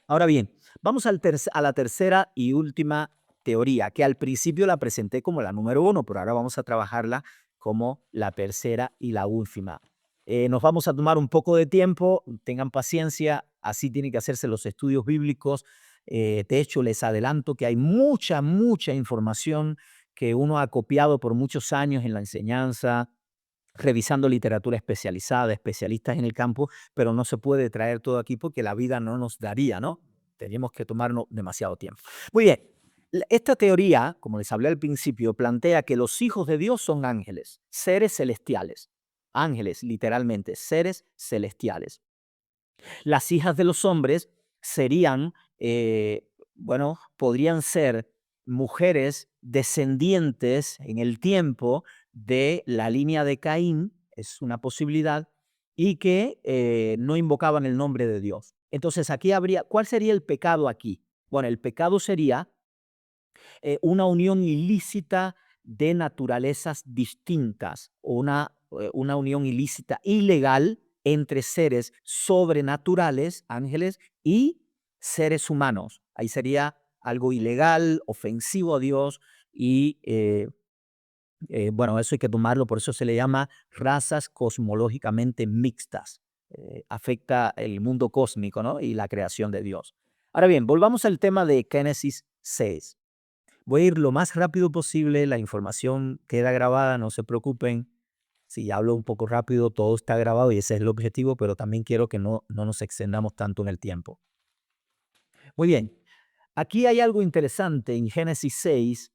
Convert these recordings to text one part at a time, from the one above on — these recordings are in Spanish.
Ahora bien, vamos a la tercera y última teoría, que al principio la presenté como la número uno, pero ahora vamos a trabajarla como la tercera y la última. Nos vamos a tomar un poco de tiempo, tengan paciencia, así tienen que hacerse los estudios bíblicos. De hecho, les adelanto que hay mucha información que uno ha copiado por muchos años en la enseñanza, revisando literatura especializada, especialistas en el campo, pero no se puede traer todo aquí porque la vida no nos daría, ¿no? Tenemos que tomarnos demasiado tiempo. Muy bien, esta teoría, como les hablé al principio, plantea que los hijos de Dios son ángeles, seres celestiales. Ángeles, literalmente, seres celestiales. Las hijas de los hombres serían, bueno, podrían ser mujeres descendientes en el tiempo de la línea de Caín, es una posibilidad, y que no invocaban el nombre de Dios. Entonces aquí habría, ¿cuál sería el pecado aquí? Bueno, el pecado sería una unión ilícita de naturalezas distintas, o una unión ilícita ilegal entre seres sobrenaturales, ángeles, y seres humanos. Ahí sería algo ilegal, ofensivo a Dios y bueno, eso hay que tomarlo, por eso se le llama razas cosmológicamente mixtas. Afecta el mundo cósmico, ¿no? Y la creación de Dios. Ahora bien, volvamos al tema de Génesis 6. Voy a ir lo más rápido posible, la información queda grabada, no se preocupen. Si hablo un poco rápido, todo está grabado y ese es el objetivo, pero también quiero que no nos extendamos tanto en el tiempo. Muy bien, aquí hay algo interesante en Génesis 6,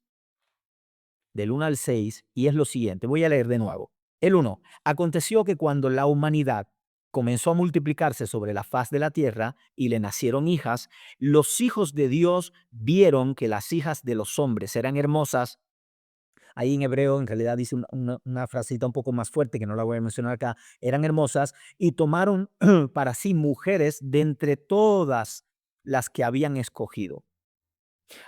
del 1 al 6, y es lo siguiente, voy a leer de nuevo. El 1, aconteció que cuando la humanidad comenzó a multiplicarse sobre la faz de la tierra y le nacieron hijas, los hijos de Dios vieron que las hijas de los hombres eran hermosas. Ahí en hebreo en realidad dice una frasita un poco más fuerte que no la voy a mencionar acá, eran hermosas y tomaron para sí mujeres de entre todas las que habían escogido.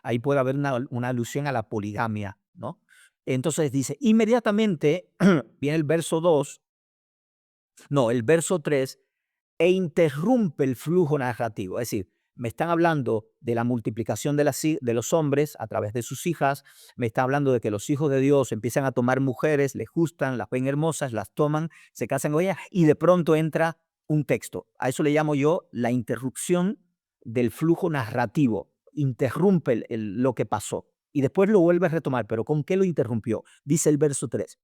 Ahí puede haber una alusión a la poligamia, ¿no? Entonces dice, inmediatamente viene el verso 2, no, el verso 3, e interrumpe el flujo narrativo. Es decir, me están hablando de la multiplicación de los hombres a través de sus hijas, me está hablando de que los hijos de Dios empiezan a tomar mujeres, les gustan, las ven hermosas, las toman, se casan con ellas y de pronto entra un texto. A eso le llamo yo la interrupción del flujo narrativo. Interrumpe lo que pasó y después lo vuelve a retomar, pero ¿con qué lo interrumpió? Dice el verso 3.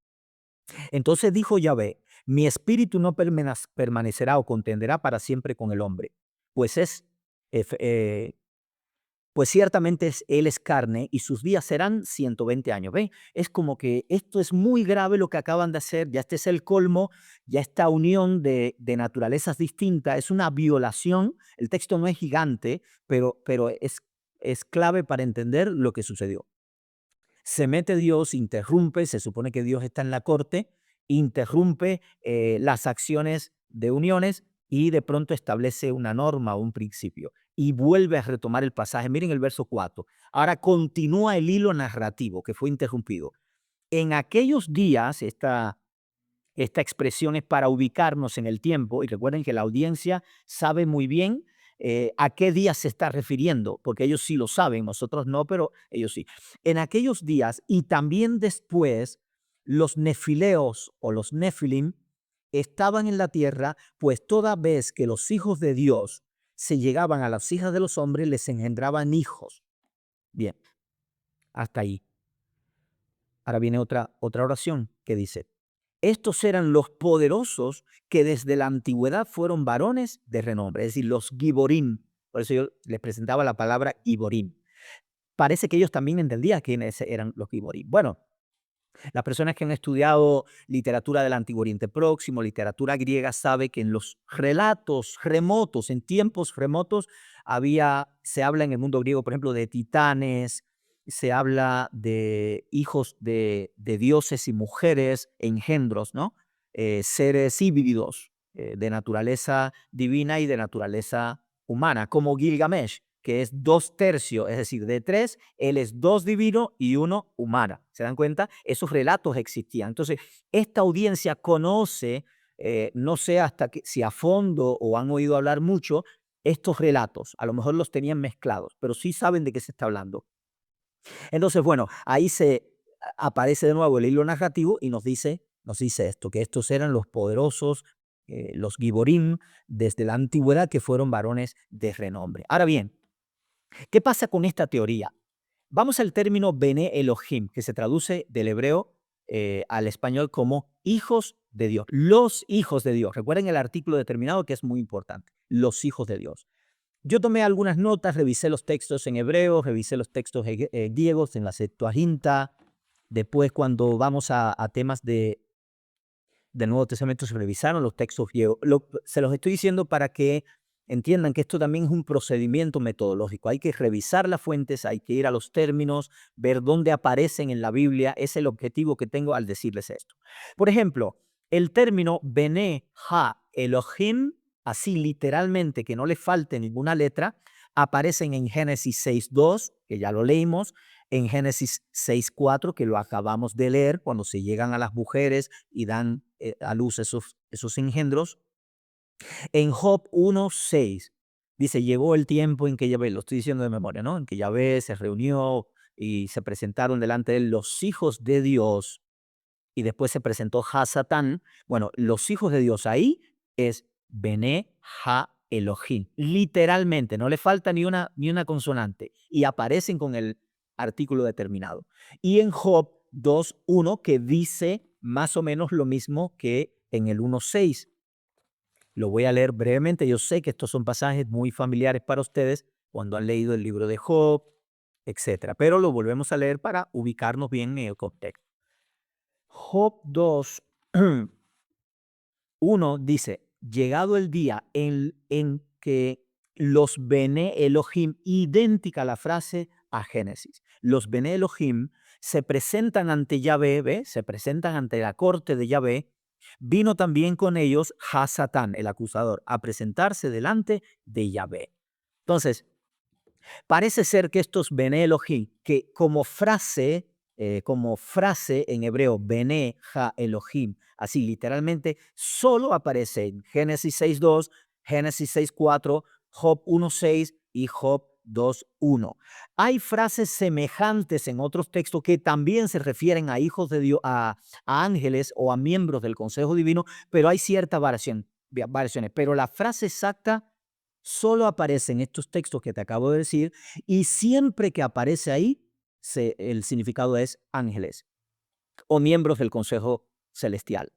Entonces dijo Yahvé, mi espíritu no permanecerá o contenderá para siempre con el hombre, pues es, ef- eh, pues ciertamente él es carne y sus días serán 120 años. ¿Ve? Es como que esto es muy grave lo que acaban de hacer, ya este es el colmo, ya esta unión de naturalezas distintas es una violación. El texto no es gigante, pero es clave para entender lo que sucedió. Se mete Dios, interrumpe, se supone que Dios está en la corte, interrumpe las acciones de uniones y de pronto establece una norma o un principio y vuelve a retomar el pasaje. Miren el verso 4. Ahora continúa el hilo narrativo que fue interrumpido. En aquellos días, esta expresión es para ubicarnos en el tiempo y recuerden que la audiencia sabe muy bien a qué día se está refiriendo, porque ellos sí lo saben, nosotros no, pero ellos sí. En aquellos días y también después, los nefileos o los nefilim estaban en la tierra, pues toda vez que los hijos de Dios se llegaban a las hijas de los hombres, les engendraban hijos. Bien, hasta ahí. Ahora viene otra oración que dice, estos eran los poderosos que desde la antigüedad fueron varones de renombre, es decir, los Giborim. Por eso yo les presentaba la palabra Giborim. Parece que ellos también entendían quiénes eran los Giborim. Bueno, las personas que han estudiado literatura del Antiguo Oriente Próximo, literatura griega, sabe que en los relatos remotos, en tiempos remotos, se habla en el mundo griego, por ejemplo, de titanes, se habla de hijos de dioses y mujeres, engendros, ¿no? Seres híbridos de naturaleza divina y de naturaleza humana, como Gilgamesh, que es 2/3, es decir, de 3, él es 2 divino y 1 humana. ¿Se dan cuenta? Esos relatos existían. Entonces, esta audiencia conoce, no sé hasta si a fondo o han oído hablar mucho, estos relatos. A lo mejor los tenían mezclados, pero sí saben de qué se está hablando. Entonces, bueno, ahí aparece de nuevo el hilo narrativo y nos dice esto, que estos eran los poderosos, los Giborim, desde la antigüedad, que fueron varones de renombre. Ahora bien, ¿qué pasa con esta teoría? Vamos al término Bene Elohim, que se traduce del hebreo al español como hijos de Dios. Los hijos de Dios. Recuerden el artículo determinado, que es muy importante. Los hijos de Dios. Yo tomé algunas notas, revisé los textos en hebreo, revisé los textos griegos en la Septuaginta. Después, cuando vamos a temas del Nuevo Testamento, se revisaron los textos griegos. Se los estoy diciendo para que entiendan que esto también es un procedimiento metodológico. Hay que revisar las fuentes, hay que ir a los términos, ver dónde aparecen en la Biblia. Es el objetivo que tengo al decirles esto. Por ejemplo, el término Bene Ha Elohim, así literalmente, que no le falte ninguna letra, aparecen en Génesis 6.2, que ya lo leímos, en Génesis 6.4, que lo acabamos de leer, cuando se llegan a las mujeres y dan a luz esos engendros. En Job 1.6 dice, llegó el tiempo en que Yahvé, lo estoy diciendo de memoria, ¿no? En que Yahvé se reunió y se presentaron delante de él los hijos de Dios, y después se presentó Hasatán. Bueno, los hijos de Dios ahí es Bene Ha Elohim. Literalmente, no le falta ni una consonante. Y aparecen con el artículo determinado. Y en Job 2.1, que dice más o menos lo mismo que en el 1.6. Lo voy a leer brevemente. Yo sé que estos son pasajes muy familiares para ustedes cuando han leído el libro de Job, etcétera. Pero lo volvemos a leer para ubicarnos bien en el contexto. Job 2.1 dice, llegado el día en que los Bene Elohim, idéntica a la frase a Génesis, los Bene Elohim se presentan ante Yahvé, ¿ve? Se presentan ante la corte de Yahvé, vino también con ellos Hasatán, el acusador, a presentarse delante de Yahvé. Entonces, parece ser que estos Bene Elohim, que como frase en hebreo, Bene Ha Elohim, así literalmente, solo aparece en Génesis 6.2, Génesis 6.4, Job 1.6 y Job 2.1. Hay frases semejantes en otros textos que también se refieren a hijos de Dios, a ángeles o a miembros del consejo divino, pero hay ciertas variaciones. Pero la frase exacta solo aparece en estos textos que te acabo de decir, y siempre que aparece ahí, el significado es ángeles o miembros del consejo celestial.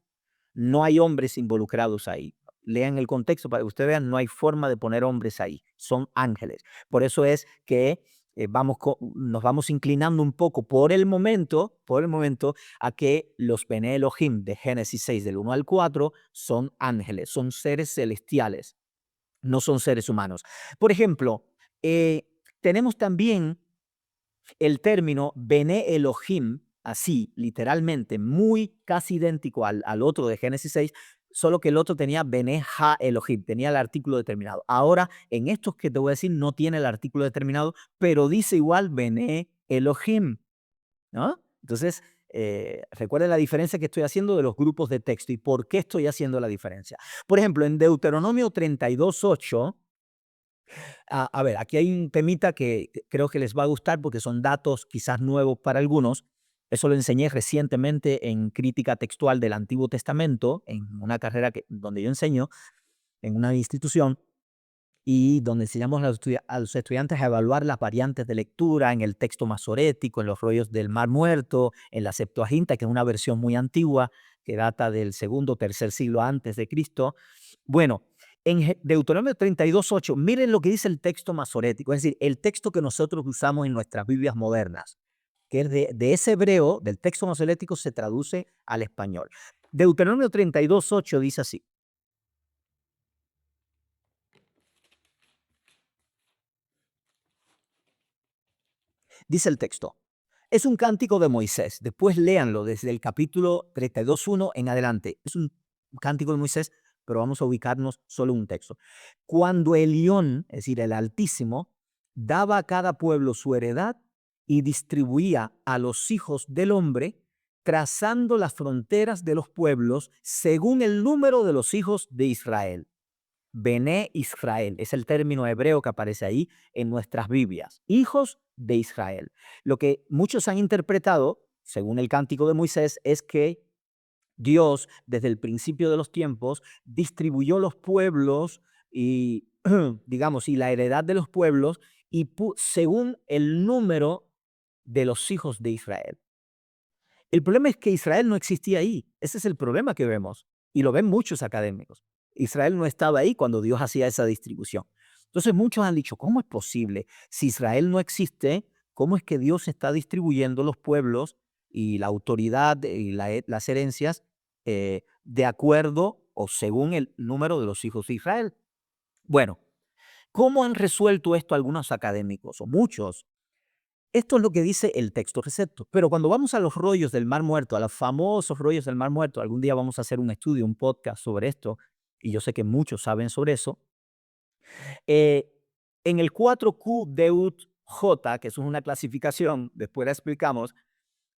No hay hombres involucrados ahí. Lean el contexto para que ustedes vean, no hay forma de poner hombres ahí, son ángeles. Por eso es que nos vamos inclinando un poco por el momento, a que los Bene Elohim de Génesis 6 del 1 al 4 son ángeles, son seres celestiales, no son seres humanos. Por ejemplo, tenemos también el término Bene Elohim, así, literalmente, muy casi idéntico al otro de Génesis 6, solo que el otro tenía Bene Ha Elohim, tenía el artículo determinado. Ahora, en estos que te voy a decir, no tiene el artículo determinado, pero dice igual Bene Elohim, ¿no? Entonces, recuerden la diferencia que estoy haciendo de los grupos de texto y por qué estoy haciendo la diferencia. Por ejemplo, en Deuteronomio 32.8, a ver, aquí hay un temita que creo que les va a gustar porque son datos quizás nuevos para algunos. Eso lo enseñé recientemente en crítica textual del Antiguo Testamento, en una carrera donde yo enseño en una institución, y donde enseñamos a los estudiantes a evaluar las variantes de lectura en el texto masorético, en los rollos del Mar Muerto, en la Septuaginta, que es una versión muy antigua que data del segundo o tercer siglo antes de Cristo. Bueno, en Deuteronomio 32.8, miren lo que dice el texto masorético, es decir, el texto que nosotros usamos en nuestras Biblias modernas, que es de ese hebreo, del texto masorético, se traduce al español. Deuteronomio 32.8 dice así. Dice el texto, es un cántico de Moisés. Después léanlo desde el capítulo 32.1 en adelante. Es un cántico de Moisés, pero vamos a ubicarnos solo en un texto. Cuando Elión, es decir, el Altísimo, daba a cada pueblo su heredad y distribuía a los hijos del hombre, trazando las fronteras de los pueblos según el número de los hijos de Israel. Bené Israel, es el término hebreo que aparece ahí en nuestras Biblias. Hijos de Israel. Lo que muchos han interpretado, según el Cántico de Moisés, es que Dios, desde el principio de los tiempos, distribuyó los pueblos y, digamos, y la heredad de los pueblos y según el número de los hijos de Israel. El problema es que Israel no existía ahí. Ese es el problema que vemos. Y lo ven muchos académicos. Israel no estaba ahí cuando Dios hacía esa distribución. Entonces muchos han dicho, ¿cómo es posible? Si Israel no existe, ¿cómo es que Dios está distribuyendo los pueblos y la autoridad y las herencias de acuerdo o según el número de los hijos de Israel? Bueno, ¿cómo han resuelto esto algunos académicos o muchos? Esto es lo que dice el texto recepto. Pero cuando vamos a los rollos del Mar Muerto, a los famosos rollos del Mar Muerto, algún día vamos a hacer un estudio, un podcast sobre esto, y yo sé que muchos saben sobre eso. eh, en el 4Q Deut J, que eso es una clasificación, después la explicamos,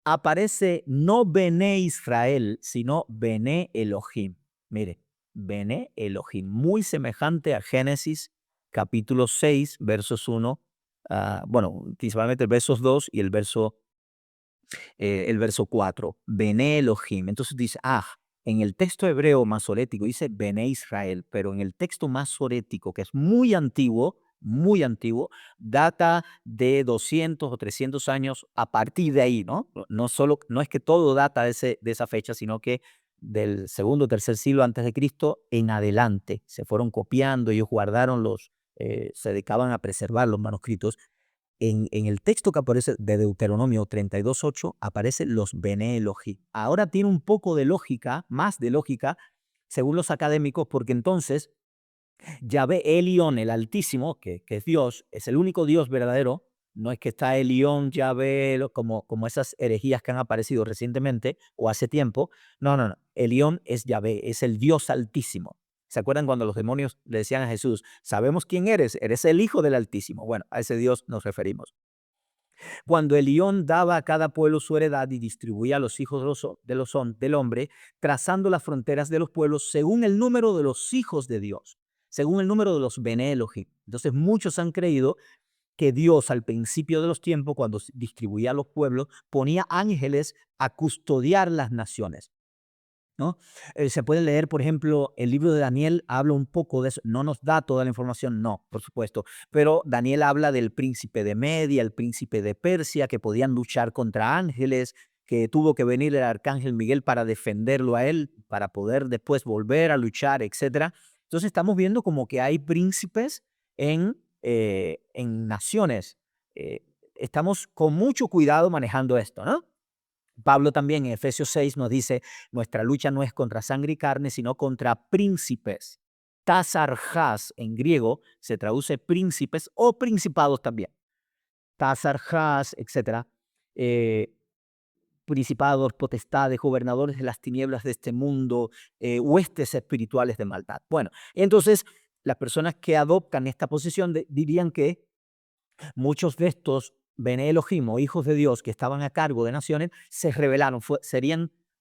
aparece no Bené Israel, sino Bené Elohim. Mire, Bené Elohim, muy semejante a Génesis capítulo 6, versos 1, bueno, principalmente el verso 2 y el verso 4, Bené Elohim. Entonces dice, en el texto hebreo masorético dice Bené Israel, pero en el texto masorético, que es muy antiguo, data de 200 o 300 años a partir de ahí, ¿no? No es que todo data de esa fecha, sino que del segundo o tercer siglo antes de Cristo en adelante se fueron copiando, ellos guardaron se dedicaban a preservar los manuscritos. En el texto que aparece de Deuteronomio 32:8 aparecen los Bene Elohim. Ahora tiene un poco de lógica, más de lógica, según los académicos, porque entonces Yahvé Elión, el Altísimo, que es Dios, es el único Dios verdadero. No es que está Elión, Yahvé, como esas herejías que han aparecido recientemente o hace tiempo. No, no, no. Elión es Yahvé, es el Dios Altísimo. ¿Se acuerdan cuando los demonios le decían a Jesús, sabemos quién eres, eres el Hijo del Altísimo? Bueno, a ese Dios nos referimos. Cuando Elión daba a cada pueblo su heredad y distribuía a los hijos del hombre, trazando las fronteras de los pueblos según el número de los hijos de Dios, según el número de los Bene Elohim. Entonces muchos han creído que Dios al principio de los tiempos, cuando distribuía a los pueblos, ponía ángeles a custodiar las naciones, ¿no? Se puede leer, por ejemplo, el libro de Daniel habla un poco de eso. No nos da toda la información, no, por supuesto, pero Daniel habla del príncipe de Media, el príncipe de Persia, que podían luchar contra ángeles, que tuvo que venir el arcángel Miguel para defenderlo a él, para poder después volver a luchar, etcétera. Entonces estamos viendo como que hay príncipes en naciones. Estamos con mucho cuidado manejando esto, ¿no? Pablo también en Efesios 6 nos dice, nuestra lucha no es contra sangre y carne, sino contra príncipes. Tasarjas en griego se traduce príncipes o principados también. Tasarjas, etcétera. Principados, potestades, gobernadores de las tinieblas de este mundo, huestes espirituales de maldad. Bueno, entonces las personas que adoptan esta posición dirían que muchos de estos Bene Elohim o hijos de Dios que estaban a cargo de naciones se rebelaron.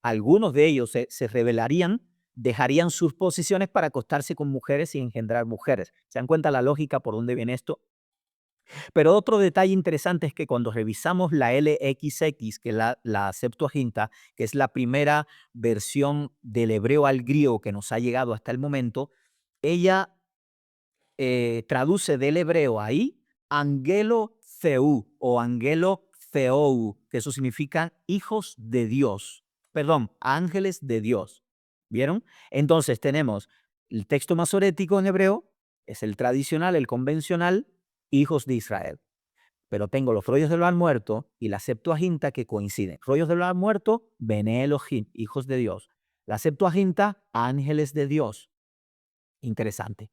Algunos de ellos se rebelarían, dejarían sus posiciones para acostarse con mujeres y engendrar mujeres. ¿Se dan cuenta la lógica por dónde viene esto? Pero otro detalle interesante es que cuando revisamos la LXX, que es la Septuaginta, que es la primera versión del hebreo al griego que nos ha llegado hasta el momento, ella traduce del hebreo ahí angelo theou o angelo theou, que eso significa hijos de Dios. Perdón, ángeles de Dios. ¿Vieron? Entonces tenemos el texto masorético en hebreo, es el tradicional, el convencional, hijos de Israel. Pero tengo los rollos del Mar Muerto y la Septuaginta que coinciden. Rollos del Mar Muerto, Bene Elohim, hijos de Dios. La Septuaginta, ángeles de Dios. Interesante.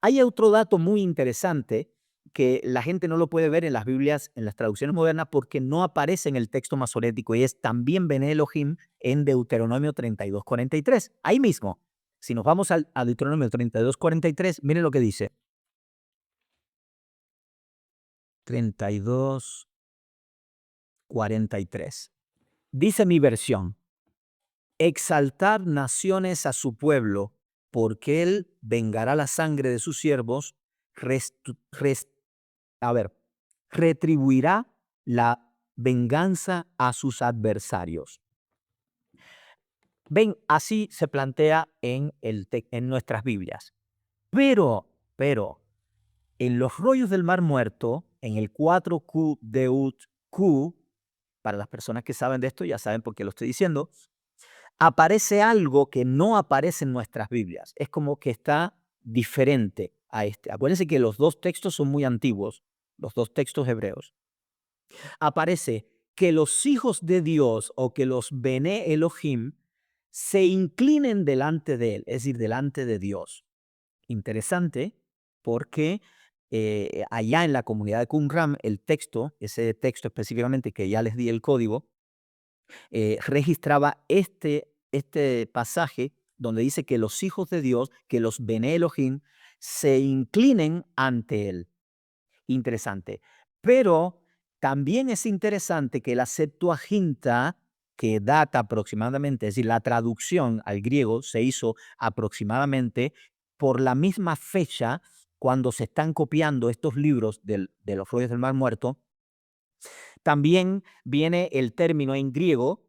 Hay otro dato muy interesante que la gente no lo puede ver en las Biblias, en las traducciones modernas, porque no aparece en el texto masorético y es también Bene Elohim en Deuteronomio 32:43. Ahí mismo, si nos vamos a Deuteronomio 32:43, miren lo que dice. 32:43. Dice mi versión, exaltar naciones a su pueblo porque Él vengará la sangre de sus siervos, restu- res- a ver, retribuirá la venganza a sus adversarios. Ven, así se plantea en nuestras Biblias. Pero, en los rollos del Mar Muerto, en el 4Q Deut Q, para las personas que saben de esto, ya saben por qué lo estoy diciendo, aparece algo que no aparece en nuestras Biblias. Es como que está diferente a este. Acuérdense que los dos textos son muy antiguos, los dos textos hebreos. Aparece que los hijos de Dios o que los Bene Elohim se inclinen delante de él, es decir, delante de Dios. Interesante porque allá en la comunidad de Qumran, el texto, ese texto específicamente que ya les di el código, registraba este pasaje donde dice que los hijos de Dios, que los Bene Elohim, se inclinen ante él. Interesante. Pero también es interesante que la Septuaginta, que data aproximadamente, es decir, la traducción al griego se hizo aproximadamente por la misma fecha cuando se están copiando estos libros de los rollos del Mar Muerto. También viene el término en griego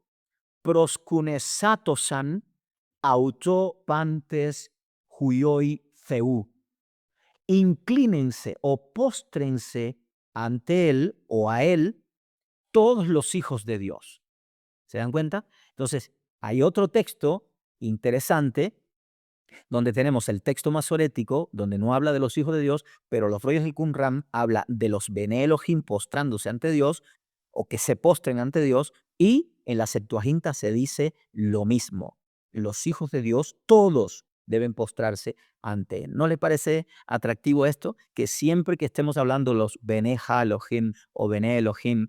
proskunesatosan auto pantes huioi theou. Inclínense o póstrense ante él o a él todos los hijos de Dios. ¿Se dan cuenta? Entonces, hay otro texto interesante donde tenemos el texto masorético, donde no habla de los hijos de Dios, pero los rollos del Qumran habla de los Bene Elohim postrándose ante Dios o que se postren ante Dios, y en la Septuaginta se dice lo mismo. Los hijos de Dios, todos deben postrarse ante él. ¿No le parece atractivo esto? Que siempre que estemos hablando los Bene Elohim o Bene Elohim,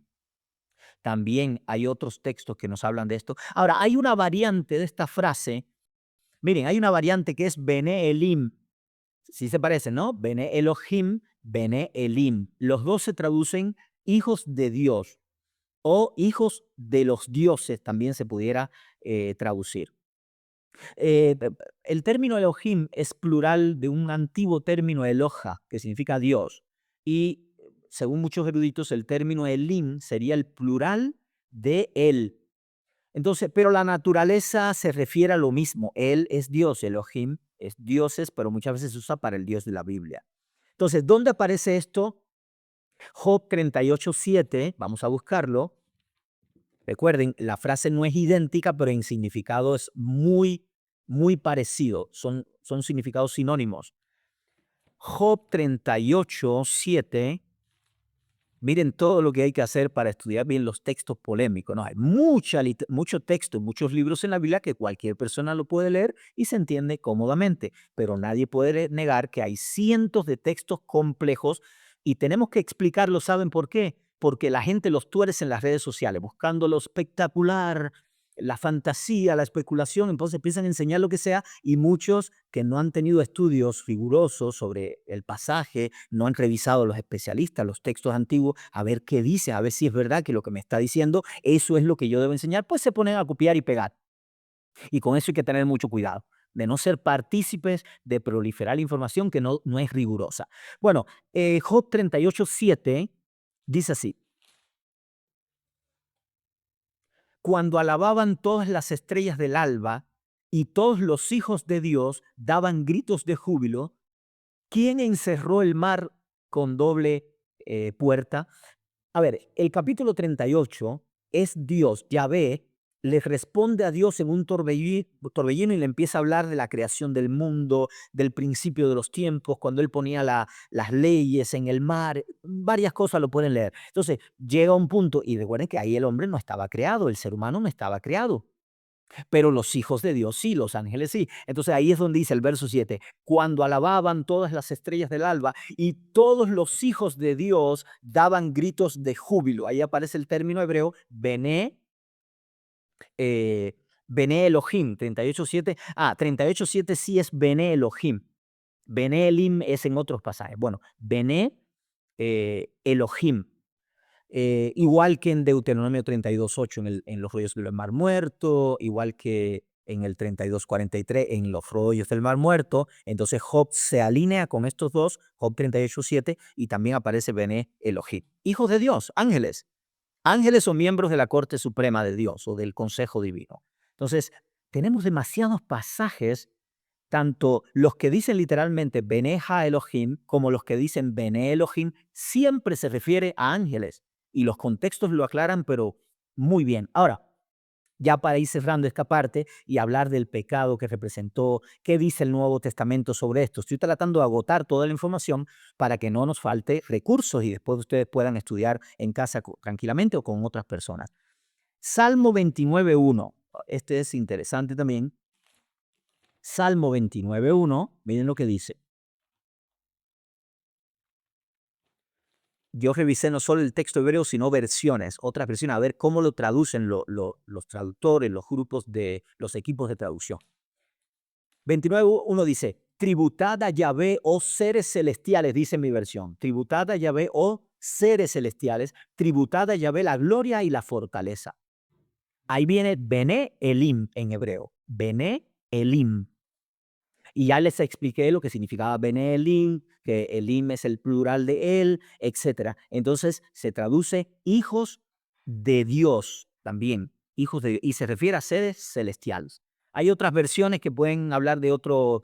también hay otros textos que nos hablan de esto. Ahora, hay una variante de esta frase. Miren, hay una variante que es Bene Elim. Sí se parece, ¿no? Bene Elohim, Bene Elim. Los dos se traducen hijos de Dios o hijos de los dioses, también se pudiera traducir. El término Elohim es plural de un antiguo término Eloja, que significa Dios. Y según muchos eruditos, el término Elim sería el plural de él. Entonces, pero la naturaleza se refiere a lo mismo. Él es Dios, Elohim es dioses, pero muchas veces se usa para el Dios de la Biblia. Entonces, ¿dónde aparece esto? Job 38:7, vamos a buscarlo. Recuerden, la frase no es idéntica, pero en significado es muy parecido. Son significados sinónimos. Job 38:7. Miren todo lo que hay que hacer para estudiar bien los textos polémicos, ¿no? Hay mucho texto, muchos libros en la Biblia que cualquier persona lo puede leer y se entiende cómodamente, pero nadie puede negar que hay cientos de textos complejos y tenemos que explicarlo. ¿Saben por qué? Porque la gente los tuerce en las redes sociales, buscando lo espectacular, la fantasía, la especulación, entonces empiezan a enseñar lo que sea, y muchos que no han tenido estudios rigurosos sobre el pasaje, no han revisado los especialistas, los textos antiguos, a ver qué dice, a ver si es verdad que lo que me está diciendo, eso es lo que yo debo enseñar, pues se ponen a copiar y pegar. Y con eso hay que tener mucho cuidado, de no ser partícipes de proliferar información que no es rigurosa. Bueno, Job 38:7 dice así: cuando alababan todas las estrellas del alba y todos los hijos de Dios daban gritos de júbilo, ¿quién encerró el mar con doble puerta? A ver, el capítulo 38 es Dios, Yahvé, le responde a Dios en un torbellino y le empieza a hablar de la creación del mundo, del principio de los tiempos, cuando él ponía las leyes en el mar, varias cosas lo pueden leer. Entonces, llega un punto, y recuerden que ahí el hombre no estaba creado, el ser humano no estaba creado. Pero los hijos de Dios sí, los ángeles sí. Entonces ahí es donde dice el verso 7, cuando alababan todas las estrellas del alba y todos los hijos de Dios daban gritos de júbilo. Ahí aparece el término hebreo Bené, Bené Elohim, 38:7. 38:7 sí es Bené Elohim. Bené Elim es en otros pasajes. Bueno, Bené Elohim. Igual que en Deuteronomio 32:8 en los rollos del Mar Muerto, igual que en el 32:43 en los rollos del Mar Muerto. Entonces Job se alinea con estos dos, Job 38:7, y también aparece Bené Elohim. Hijos de Dios, ángeles. Ángeles o miembros de la Corte Suprema de Dios o del Consejo Divino. Entonces, tenemos demasiados pasajes, tanto los que dicen literalmente Bené Ha Elohim como los que dicen Bené Elohim, siempre se refiere a ángeles. Y los contextos lo aclaran, pero muy bien. Ahora, ya para ir cerrando esta parte y hablar del pecado que representó, qué dice el Nuevo Testamento sobre esto. Estoy tratando de agotar toda la información para que no nos falte recursos y después ustedes puedan estudiar en casa tranquilamente o con otras personas. Salmo 29:1. Este es interesante también. Salmo 29:1. Miren lo que dice. Yo revisé no solo el texto hebreo, sino versiones, otras versiones, a ver cómo lo traducen los traductores, los grupos de los equipos de traducción. 29:1 dice, tributad a Yahvé, oh seres celestiales, dice mi versión. Tributad a Yahvé, oh seres celestiales, tributad a Yahvé la gloria y la fortaleza. Ahí viene Bené Elim en hebreo. Bené Elim. Y ya les expliqué lo que significaba Bené Elim, que Elim es el plural de él, etc. Entonces se traduce hijos de Dios también, hijos de Dios, y se refiere a seres celestiales. Hay otras versiones que pueden hablar de otro,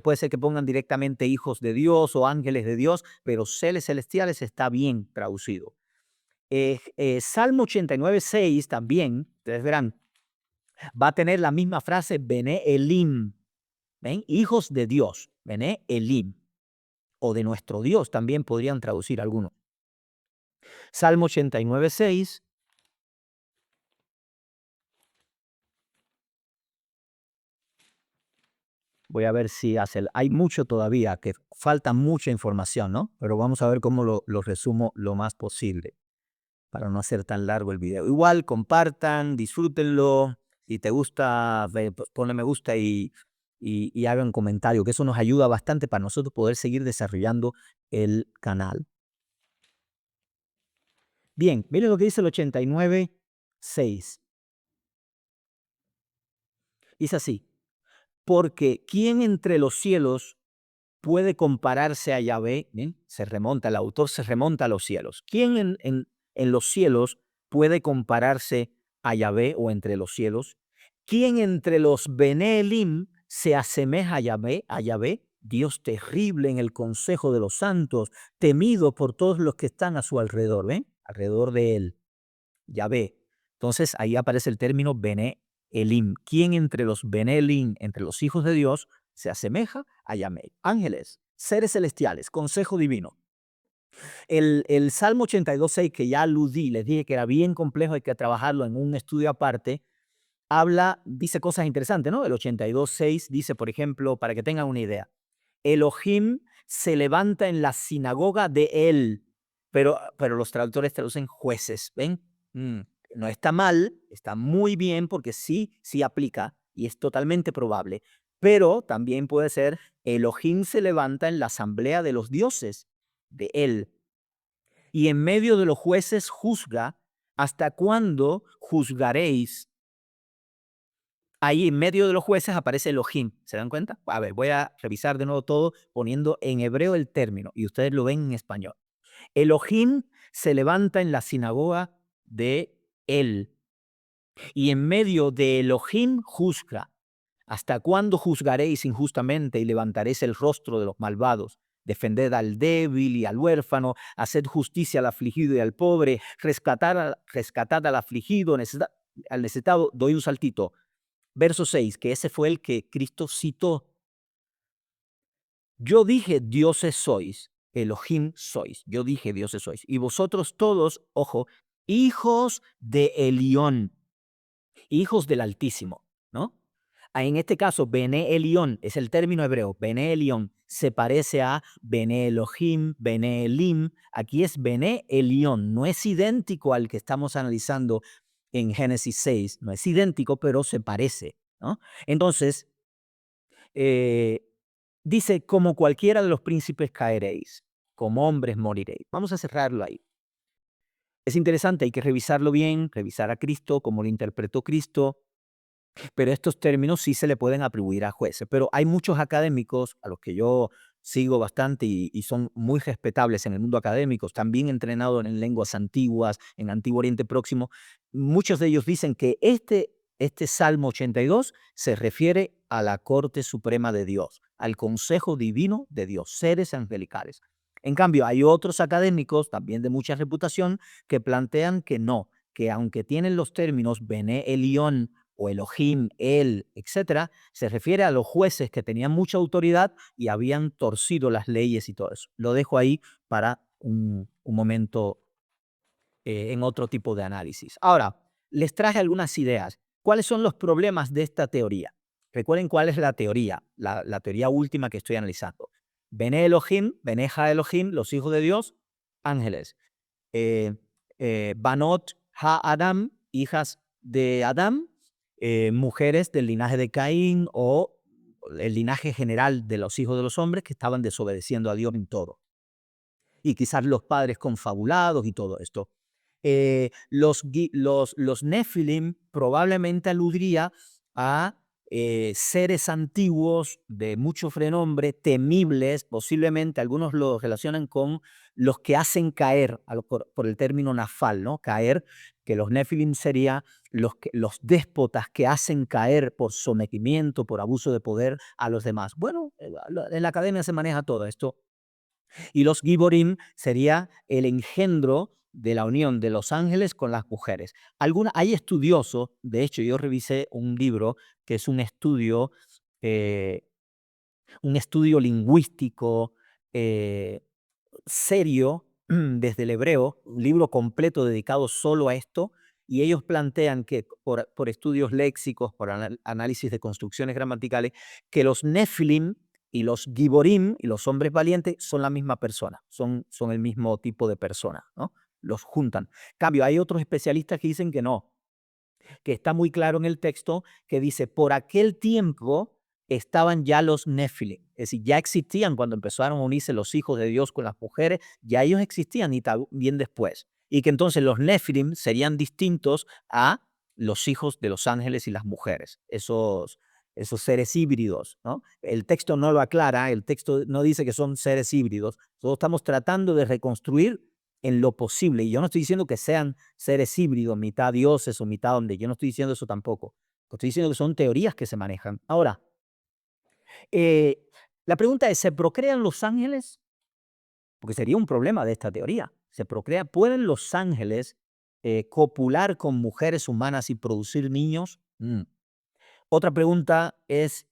puede ser que pongan directamente hijos de Dios o ángeles de Dios, pero seres celestiales está bien traducido. Salmo 89:6 también, ustedes verán, va a tener la misma frase Bené Elim. ¿Ven? Hijos de Dios, Bené Elim, o de nuestro Dios también podrían traducir algunos. Salmo 89:6. Voy a ver si hace. Hay mucho todavía, que falta mucha información, ¿no? Pero vamos a ver cómo lo resumo lo más posible para no hacer tan largo el video. Igual, compartan, disfrútenlo. Si te gusta, ponle me gusta y hagan comentario, que eso nos ayuda bastante para nosotros poder seguir desarrollando el canal. Bien, miren lo que dice el 89:6. Dice así, porque ¿quién entre los cielos puede compararse a Yahvé? ¿Bien? El autor se remonta a los cielos. ¿Quién en los cielos puede compararse a Yahvé o entre los cielos? ¿Quién entre los Bené Elim se asemeja a Yahvé? Dios terrible en el consejo de los santos, temido por todos los que están a su alrededor, ¿ven? Alrededor de él. Yahvé. Entonces ahí aparece el término Bené Elim. ¿Quién entre los Bené Elim, entre los hijos de Dios, se asemeja a Yahvé? Ángeles, seres celestiales, consejo divino. El Salmo 82:6, que ya aludí, les dije que era bien complejo, hay que trabajarlo en un estudio aparte, dice cosas interesantes, ¿no? El 82:6 dice, por ejemplo, para que tengan una idea, Elohim se levanta en la sinagoga de él, pero los traductores traducen jueces, ¿ven? No está mal, está muy bien porque sí aplica y es totalmente probable, pero también puede ser Elohim se levanta en la asamblea de los dioses de él y en medio de los jueces juzga. ¿Hasta cuándo juzgaréis? Ahí en medio de los jueces aparece Elohim. ¿Se dan cuenta? A ver, voy a revisar de nuevo todo poniendo en hebreo el término y ustedes lo ven en español. Elohim se levanta en la sinagoga de él y en medio de Elohim juzga. ¿Hasta cuándo juzgaréis injustamente y levantaréis el rostro de los malvados? Defended al débil y al huérfano, haced justicia al afligido y al pobre, rescatad al afligido, al necesitado. Doy un saltito. Verso 6, que ese fue el que Cristo citó. Yo dije, dioses sois, Elohim sois. Yo dije, dioses sois. Y vosotros todos, ojo, hijos de Elión, hijos del Altísimo, ¿no? En este caso, Bené Elión es el término hebreo. Bené Elión se parece a Bené Elohim, Bené Elim. Aquí es Bené Elión. No es idéntico al que estamos analizando en Génesis 6. No es idéntico, pero se parece, ¿no? Entonces, dice, como cualquiera de los príncipes caeréis, como hombres moriréis. Vamos a cerrarlo ahí. Es interesante, hay que revisarlo bien, revisar a Cristo, cómo lo interpretó Cristo. pero estos términos sí se le pueden atribuir a jueces. Pero hay muchos académicos a los que yo sigo bastante y son muy respetables en el mundo académico, están bien entrenados en lenguas antiguas, en Antiguo Oriente Próximo. Muchos de ellos dicen que este Salmo 82 se refiere a la Corte Suprema de Dios, al Consejo Divino de Dios, seres angelicales. En cambio, hay otros académicos, también de mucha reputación, que plantean que no, que aunque tienen los términos Bene Elión o Elohim, El, etcétera, se refiere a los jueces que tenían mucha autoridad y habían torcido las leyes y todo eso. Lo dejo ahí para un momento en otro tipo de análisis. Ahora, les traje algunas ideas. ¿Cuáles son los problemas de esta teoría? Recuerden cuál es la teoría, la teoría última que estoy analizando. Bene Elohim, Beneja Elohim, los hijos de Dios, ángeles. Eh, Banot Ha Adam, hijas de Adán, mujeres del linaje de Caín o el linaje general de los hijos de los hombres que estaban desobedeciendo a Dios en todo. Y quizás los padres confabulados y todo esto. Los Nefilim probablemente aludiría a seres antiguos de mucho renombre, temibles, posiblemente algunos lo relacionan con los que hacen caer, por el término nafal, ¿no? Caer, que los Nefilim serían los déspotas que hacen caer por sometimiento, por abuso de poder a los demás. Bueno, en la academia se maneja todo esto y los Giborim sería el engendro de la unión de los ángeles con las mujeres. Hay estudiosos, de hecho yo revisé un libro que es eh, un estudio lingüístico serio desde el hebreo, un libro completo dedicado solo a esto, y ellos plantean que por estudios léxicos, por análisis de construcciones gramaticales, que los Nefilim y los Giborim y los hombres valientes son la misma persona, son el mismo tipo de persona, ¿no? Los juntan. En cambio, hay otros especialistas que dicen que no, que está muy claro en el texto, que dice, por aquel tiempo estaban ya los Nefilim, es decir, ya existían cuando empezaron a unirse los hijos de Dios con las mujeres, ya ellos existían y también después. Y que entonces los Nefilim serían distintos a los hijos de los ángeles y las mujeres, esos seres híbridos, ¿no? El texto no lo aclara, el texto no dice que son seres híbridos, todos estamos tratando de reconstruir en lo posible. Y yo no estoy diciendo que sean seres híbridos, mitad dioses o mitad hombres. Yo no estoy diciendo eso tampoco. Estoy diciendo que son teorías que se manejan. Ahora, eh, la pregunta es, ¿se procrean los ángeles? Porque sería un problema de esta teoría. ¿Pueden los ángeles copular con mujeres humanas y producir niños? Otra pregunta es,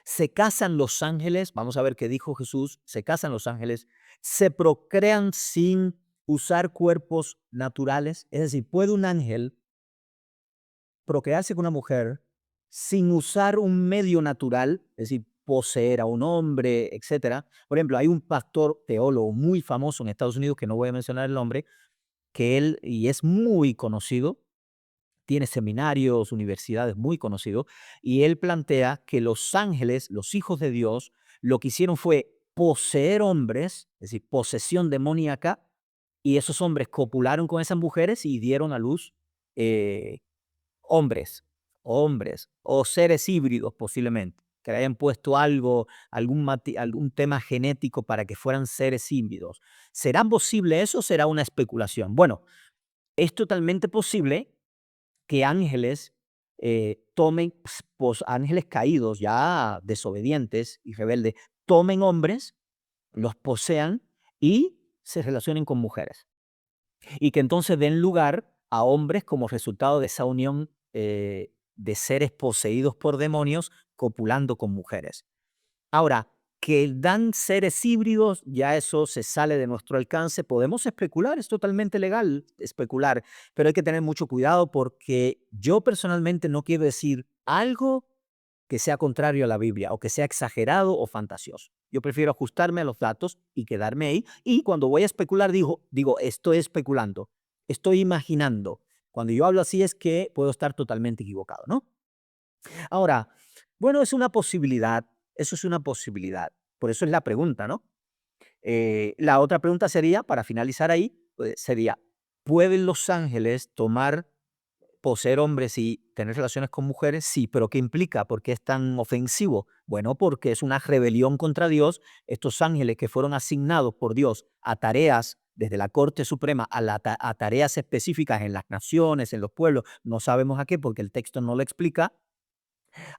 ¿se casan los ángeles? Vamos a ver qué dijo Jesús. ¿Se casan los ángeles? ¿Se procrean sin usar cuerpos naturales? Es decir, ¿puede un ángel procrearse con una mujer sin usar un medio natural? Es decir, poseer a un hombre, etcétera. Por ejemplo, hay un pastor teólogo muy famoso en Estados Unidos, que no voy a mencionar el nombre, y es muy conocido, tiene seminarios, universidades muy conocidos, y él plantea que los ángeles, los hijos de Dios, lo que hicieron fue poseer hombres, es decir, posesión demoníaca, y esos hombres copularon con esas mujeres y dieron a luz eh, hombres, hombres, o seres híbridos posiblemente, que le hayan puesto algún tema genético para que fueran seres híbridos. ¿Será posible eso o será una especulación? Bueno, es totalmente posible que ángeles ángeles caídos, ya desobedientes y rebeldes, tomen hombres, los posean y se relacionen con mujeres. Y que entonces den lugar a hombres como resultado de esa unión de seres poseídos por demonios copulando con mujeres. Ahora, que dan seres híbridos, ya eso se sale de nuestro alcance. Podemos especular, es totalmente legal especular, pero hay que tener mucho cuidado porque yo personalmente no quiero decir algo que sea contrario a la Biblia o que sea exagerado o fantasioso. Yo prefiero ajustarme a los datos y quedarme ahí. Y cuando voy a especular, digo, estoy especulando, estoy imaginando. Cuando yo hablo así es que puedo estar totalmente equivocado, ¿no? Ahora, bueno, es una posibilidad, eso es una posibilidad. Por eso es la pregunta, ¿no? La otra pregunta sería, para finalizar ahí, sería, ¿pueden los ángeles tomar poseer hombres y tener relaciones con mujeres, sí, pero ¿qué implica? ¿Por qué es tan ofensivo? Bueno, porque es una rebelión contra Dios. Estos ángeles que fueron asignados por Dios a tareas desde la Corte Suprema a tareas específicas en las naciones, en los pueblos, no sabemos a qué porque el texto no lo explica,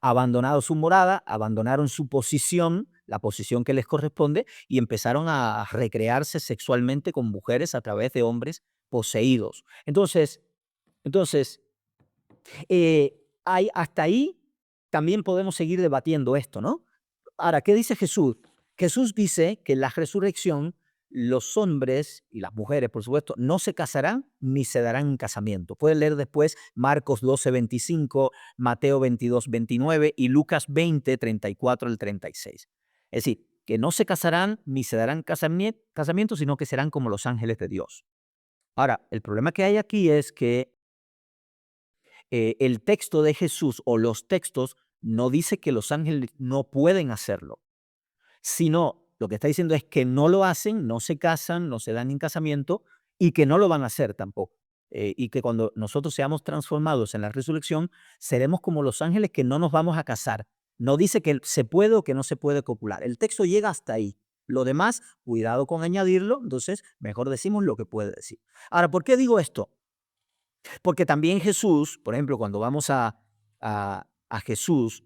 abandonado su morada, abandonaron su posición, la posición que les corresponde, y empezaron a recrearse sexualmente con mujeres a través de hombres poseídos. Entonces, hasta ahí también podemos seguir debatiendo esto, ¿no? Ahora, ¿qué dice Jesús? Jesús dice que en la resurrección los hombres y las mujeres, por supuesto, no se casarán ni se darán en casamiento. Pueden leer después Marcos 12:25, Mateo 22:29 y Lucas 20:34 al 36. Es decir, que no se casarán ni se darán casamiento, sino que serán como los ángeles de Dios. Ahora, el problema que hay aquí es que el texto de Jesús o los textos no dice que los ángeles no pueden hacerlo, sino lo que está diciendo es que no lo hacen, no se casan, no se dan en casamiento y que no lo van a hacer tampoco. Y que cuando nosotros seamos transformados en la resurrección, seremos como los ángeles que no nos vamos a casar. No dice que se puede o que no se puede copular. El texto llega hasta ahí. Lo demás, cuidado con añadirlo, entonces mejor decimos lo que puede decir. Ahora, ¿por qué digo esto? Porque también Jesús, por ejemplo, cuando vamos a Jesús,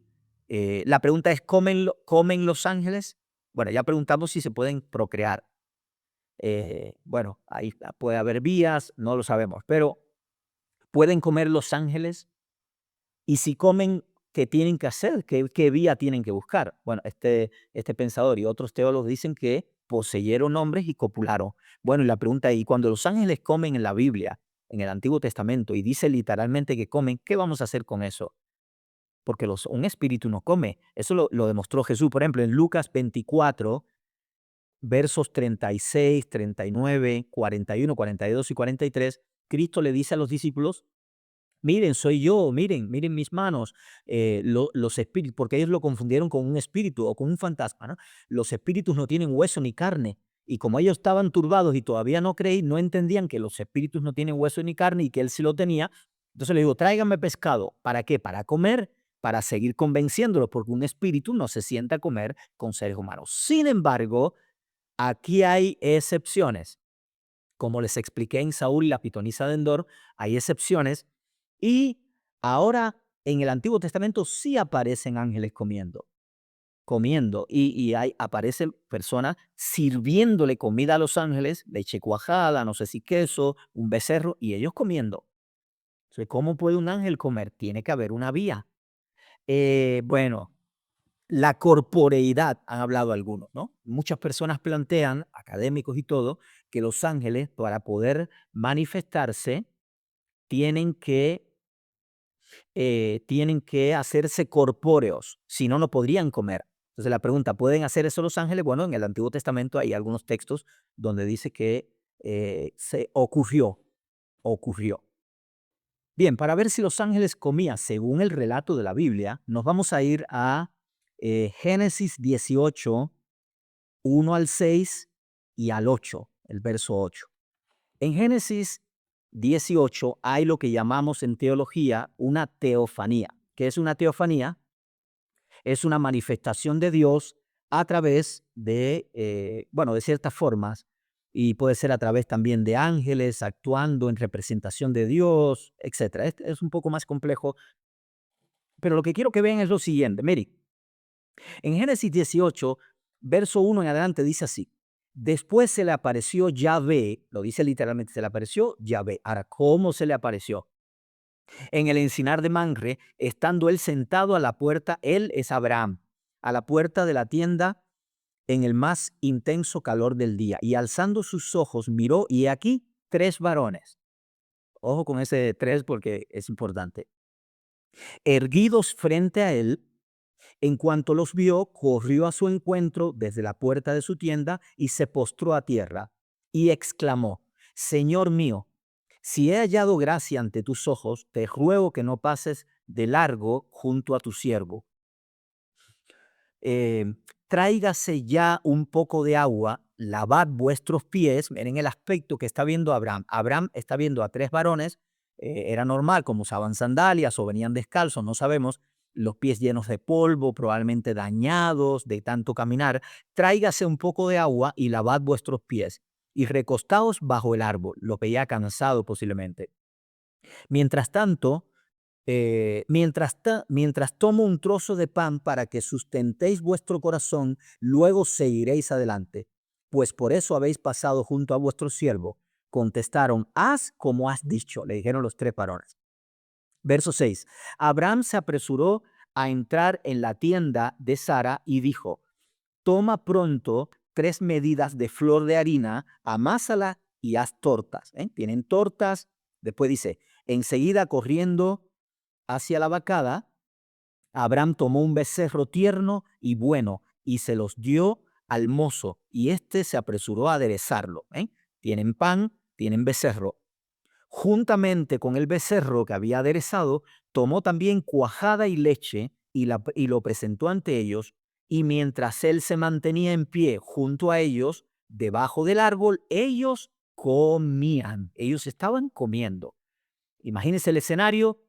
la pregunta es, ¿comen los ángeles? Bueno, ya preguntamos si se pueden procrear. Bueno, ahí puede haber vías, no lo sabemos, pero ¿pueden comer los ángeles? Y si comen, ¿qué tienen que hacer? ¿Qué vía tienen que buscar? Bueno, este pensador y otros teólogos dicen que poseyeron hombres y copularon. Bueno, y la pregunta es, ¿y cuando los ángeles comen en la Biblia, en el Antiguo Testamento, y dice literalmente que comen, qué vamos a hacer con eso? Porque un espíritu no come. Eso lo demostró Jesús, por ejemplo, en Lucas 24, versos 36, 39, 41, 42 y 43, Cristo le dice a los discípulos, miren, soy yo, miren mis manos, los espíritus, porque ellos lo confundieron con un espíritu o con un fantasma, ¿no? Los espíritus no tienen hueso ni carne. Y como ellos estaban turbados y todavía no creí, no entendían que los espíritus no tienen hueso ni carne y que él sí lo tenía. Entonces le digo, tráiganme pescado. ¿Para qué? Para comer, para seguir convenciéndolos, porque un espíritu no se sienta a comer con seres humanos. Sin embargo, aquí hay excepciones. Como les expliqué en Saúl y la pitonisa de Endor, hay excepciones y ahora en el Antiguo Testamento sí aparecen ángeles comiendo y aparecen personas sirviéndole comida a los ángeles, leche cuajada, no sé si queso, un becerro y ellos comiendo. Entonces, ¿cómo puede un ángel comer? Tiene que haber una vía. Bueno, la corporeidad, han hablado algunos, ¿no? Muchas personas plantean, académicos y todo, que los ángeles, para poder manifestarse, tienen tienen que hacerse corpóreos, si no, no podrían comer. Entonces la pregunta, ¿pueden hacer eso los ángeles? Bueno, en el Antiguo Testamento hay algunos textos donde dice que se ocurrió. Bien, para ver si los ángeles comían según el relato de la Biblia, nos vamos a ir a Génesis 18, 1 al 6 y al 8, el verso 8. En Génesis 18 hay lo que llamamos en teología una teofanía. ¿Qué es una teofanía? Es una manifestación de Dios a través bueno, de ciertas formas, y puede ser a través también de ángeles actuando en representación de Dios, etc. Es un poco más complejo, pero lo que quiero que vean es lo siguiente. Mire, en Génesis 18, verso 1 en adelante dice así. Después se le apareció Yahvé, lo dice literalmente, se le apareció Yahvé. Ahora, ¿cómo se le apareció? En el encinar de Manre, estando él sentado a la puerta, él es Abraham, a la puerta de la tienda en el más intenso calor del día. Y alzando sus ojos, miró y he aquí 3 varones. Ojo con ese 3 porque es importante. Erguidos frente a él, en cuanto los vio, corrió a su encuentro desde la puerta de su tienda y se postró a tierra y exclamó, Señor mío, si he hallado gracia ante tus ojos, te ruego que no pases de largo junto a tu siervo. Eh, Tráigase ya un poco de agua, lavad vuestros pies. Miren el aspecto que está viendo Abraham. Abraham está viendo a 3 varones era normal, como usaban sandalias o venían descalzos, no sabemos, los pies llenos de polvo, probablemente dañados de tanto caminar, tráigase un poco de agua y lavad vuestros pies y recostaos bajo el árbol. Lo veía cansado posiblemente. Mientras tanto, mientras tomo un trozo de pan para que sustentéis vuestro corazón, luego seguiréis adelante. Pues por eso habéis pasado junto a vuestro siervo. Contestaron, haz como has dicho, le dijeron los tres varones. Verso 6. Abraham se apresuró a entrar en la tienda de Sara y dijo, toma pronto 3 medidas de flor de harina, amásala y haz tortas. Tienen tortas. Después dice, enseguida corriendo hacia la vacada, Abraham tomó un becerro tierno y bueno y se los dio al mozo y éste se apresuró a aderezarlo. Tienen pan, tienen becerro. Juntamente con el becerro que había aderezado, tomó también cuajada y leche y lo presentó ante ellos, y mientras él se mantenía en pie junto a ellos, debajo del árbol, ellos comían. Ellos estaban comiendo. Imagínense el escenario.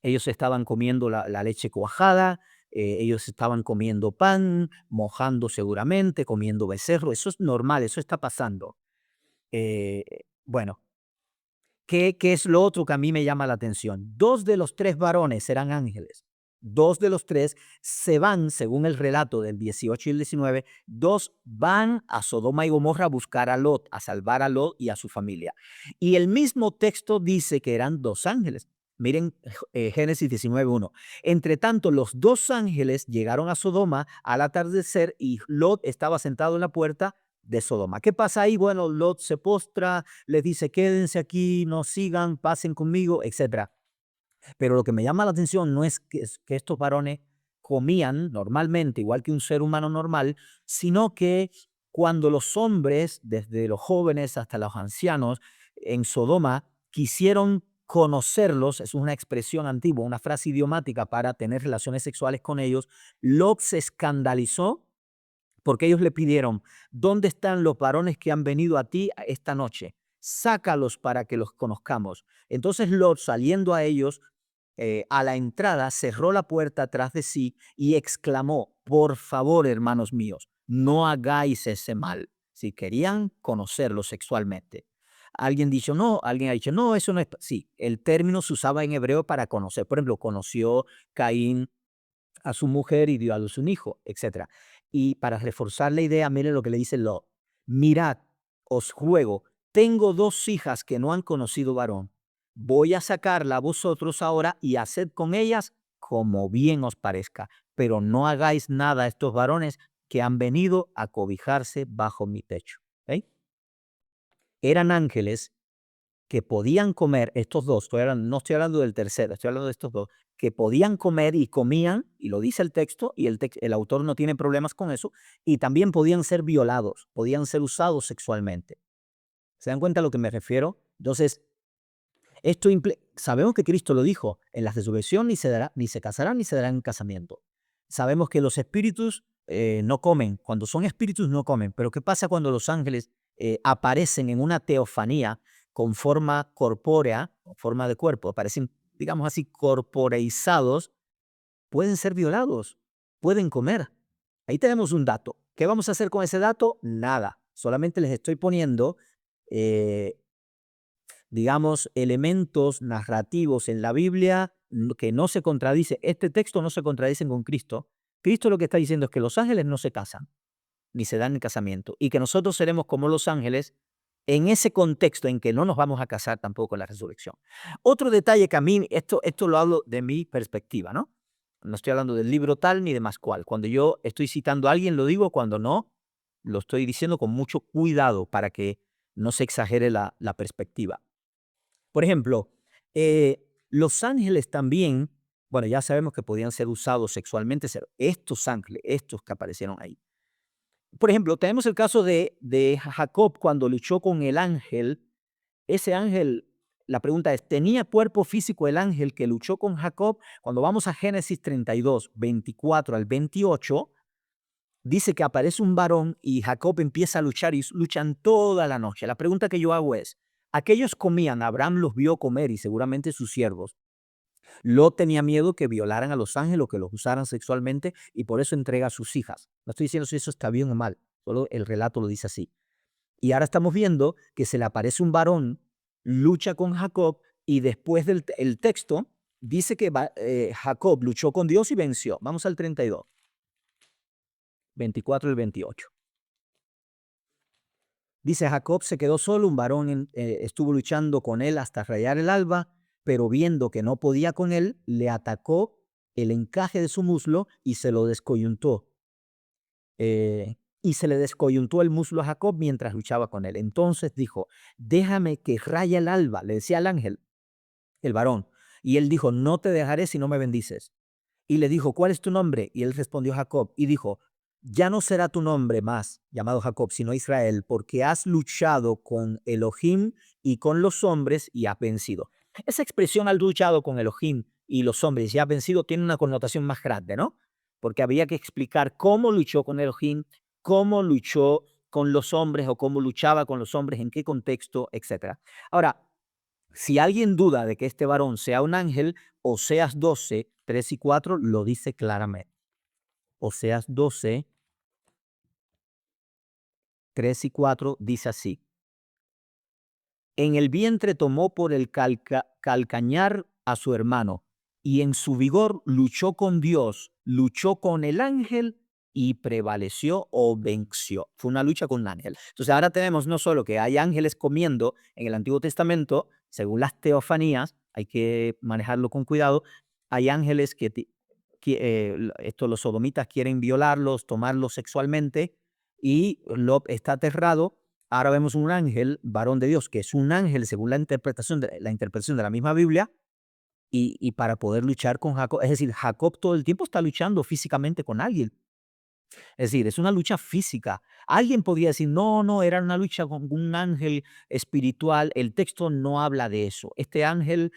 Ellos estaban comiendo la leche cuajada, ellos estaban comiendo pan, mojando seguramente, comiendo becerro. Eso es normal, eso está pasando. Eh, bueno, ¿qué es lo otro que a mí me llama la atención? 2 de los 3 varones eran ángeles. 2 de los 3 se van, según el relato del 18 y el 19, 2 van a Sodoma y Gomorra a buscar a Lot, a salvar a Lot y a su familia. Y el mismo texto dice que eran 2 ángeles. Miren Génesis 19:1. Entre tanto, los 2 ángeles llegaron a Sodoma al atardecer y Lot estaba sentado en la puerta de Sodoma. ¿Qué pasa ahí? Bueno, Lot se postra, les dice, quédense aquí, no sigan, pasen conmigo, etc. Pero lo que me llama la atención no es que estos varones comían normalmente, igual que un ser humano normal, sino que cuando los hombres, desde los jóvenes hasta los ancianos, en Sodoma, quisieron conocerlos, es una expresión antigua, una frase idiomática para tener relaciones sexuales con ellos, Lot se escandalizó porque ellos le pidieron, ¿dónde están los varones que han venido a ti esta noche? Sácalos para que los conozcamos. Entonces Lot, saliendo a ellos, a la entrada, cerró la puerta tras de sí y exclamó, por favor, hermanos míos, no hagáis ese mal. Si querían conocerlo sexualmente. Alguien ha dicho, no, eso no es. Sí, el término se usaba en hebreo para conocer. Por ejemplo, conoció Caín a su mujer y dio a luz un hijo, etc. Y para reforzar la idea, miren lo que le dice Lot. Mirad, os ruego, tengo 2 hijas que no han conocido varón. Voy a sacarla a vosotros ahora y haced con ellas como bien os parezca, pero no hagáis nada a estos varones que han venido a cobijarse bajo mi techo. Eran ángeles que podían comer, estos 2, no estoy hablando del tercero, estoy hablando de estos 2, que podían comer y comían, y lo dice el texto, y el autor no tiene problemas con eso, y también podían ser violados, podían ser usados sexualmente. ¿Se dan cuenta a lo que me refiero? Entonces, sabemos que Cristo lo dijo, en la resurrección ni se casarán ni se darán en casamiento. Sabemos que los espíritus no comen, cuando son espíritus no comen, pero ¿qué pasa cuando los ángeles aparecen en una teofanía con forma corpórea, con forma de cuerpo, aparecen, digamos así, corporeizados? Pueden ser violados, pueden comer. Ahí tenemos un dato. ¿Qué vamos a hacer con ese dato? Nada. Solamente les estoy poniendo eh, digamos, elementos narrativos en la Biblia que no se contradice. Este texto no se contradice con Cristo. Cristo lo que está diciendo es que los ángeles no se casan, ni se dan en casamiento, y que nosotros seremos como los ángeles en ese contexto en que no nos vamos a casar tampoco en la resurrección. Otro detalle que a mí, esto lo hablo de mi perspectiva, ¿no? No estoy hablando del libro tal ni de más cual. Cuando yo estoy citando a alguien lo digo, cuando no, lo estoy diciendo con mucho cuidado para que no se exagere la perspectiva. Por ejemplo, los ángeles también, bueno, ya sabemos que podían ser usados sexualmente, estos ángeles, estos que aparecieron ahí. Por ejemplo, tenemos el caso de Jacob cuando luchó con el ángel. Ese ángel, la pregunta es, ¿tenía cuerpo físico el ángel que luchó con Jacob? Cuando vamos a Génesis 32, 24 al 28, dice que aparece un varón y Jacob empieza a luchar y luchan toda la noche. La pregunta que yo hago es, Aquellos comían, Abraham los vio comer y seguramente sus siervos. Lot tenía miedo que violaran a los ángeles o que los usaran sexualmente y por eso entrega a sus hijas. No estoy diciendo si eso está bien o mal, solo el relato lo dice así. Y ahora estamos viendo que se le aparece un varón, lucha con Jacob y después del el texto dice que Jacob luchó con Dios y venció. Vamos al 32, 24 y 28. Dice, Jacob se quedó solo, un varón estuvo luchando con él hasta rayar el alba, pero viendo que no podía con él, le atacó el encaje de su muslo y se lo descoyuntó. Y se le descoyuntó el muslo a Jacob mientras luchaba con él. Entonces dijo, déjame que raye el alba, le decía al ángel, el varón. Y él dijo, no te dejaré si no me bendices. Y le dijo, ¿cuál es tu nombre? Y él respondió, Jacob. Y dijo, ya no será tu nombre más llamado Jacob, sino Israel, porque has luchado con Elohim y con los hombres y has vencido. Esa expresión, has luchado con Elohim y los hombres y has vencido, tiene una connotación más grande, ¿no? Porque había que explicar cómo luchó con Elohim, cómo luchó con los hombres o cómo luchaba con los hombres, en qué contexto, etc. Ahora, si alguien duda de que este varón sea un ángel, Oseas 12, 3 y 4 lo dice claramente. Oseas 12, 3 y 4 dice así. En el vientre tomó por el calcañar a su hermano, y en su vigor luchó con Dios, luchó con el ángel y prevaleció o venció. Fue una lucha con un ángel. Entonces ahora tenemos no solo que hay ángeles comiendo en el Antiguo Testamento, según las teofanías, hay que manejarlo con cuidado, hay ángeles los sodomitas quieren violarlos, tomarlos sexualmente, y Lot está aterrado. Ahora vemos un ángel, varón de Dios, que es un ángel según la interpretación de la misma Biblia, y para poder luchar con Jacob, es decir, Jacob todo el tiempo está luchando físicamente con alguien. Es decir, es una lucha física. Alguien podría decir, no, no, era una lucha con un ángel espiritual. El texto no habla de eso. Este ángel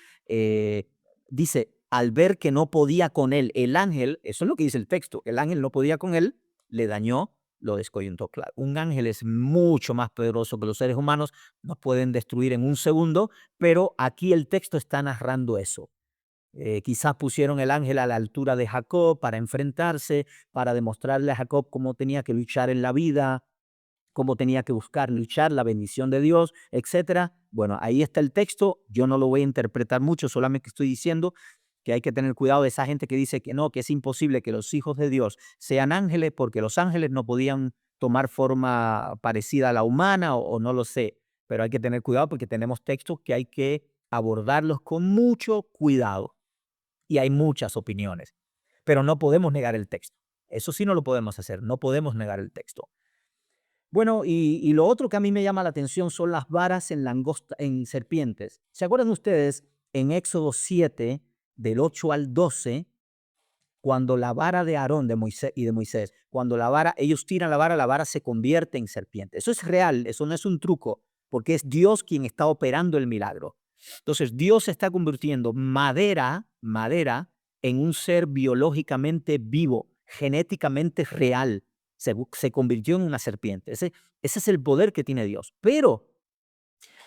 dice, al ver que no podía con él, el ángel, eso es lo que dice el texto, el ángel no podía con él, le dañó, lo descoyuntó. Claro, un ángel es mucho más poderoso que los seres humanos, nos pueden destruir en un segundo, pero aquí el texto está narrando eso. Quizás pusieron el ángel a la altura de Jacob para enfrentarse, para demostrarle a Jacob cómo tenía que luchar en la vida, cómo tenía que buscar luchar, la bendición de Dios, etcétera. Bueno, ahí está el texto. Yo no lo voy a interpretar mucho, solamente estoy diciendo que hay que tener cuidado de esa gente que dice que no, que es imposible que los hijos de Dios sean ángeles porque los ángeles no podían tomar forma parecida a la humana o no lo sé. Pero hay que tener cuidado porque tenemos textos que hay que abordarlos con mucho cuidado y hay muchas opiniones, pero no podemos negar el texto. Eso sí no lo podemos hacer, no podemos negar el texto. Bueno, y lo otro que a mí me llama la atención son las varas en serpientes. ¿Se acuerdan ustedes en Éxodo 7, del 8 al 12, cuando la vara de Aarón de Moisés, cuando ellos tiran la vara se convierte en serpiente? Eso es real, eso no es un truco, porque es Dios quien está operando el milagro. Entonces, Dios está convirtiendo madera en un ser biológicamente vivo, genéticamente real. Se convirtió en una serpiente. Ese es el poder que tiene Dios. Pero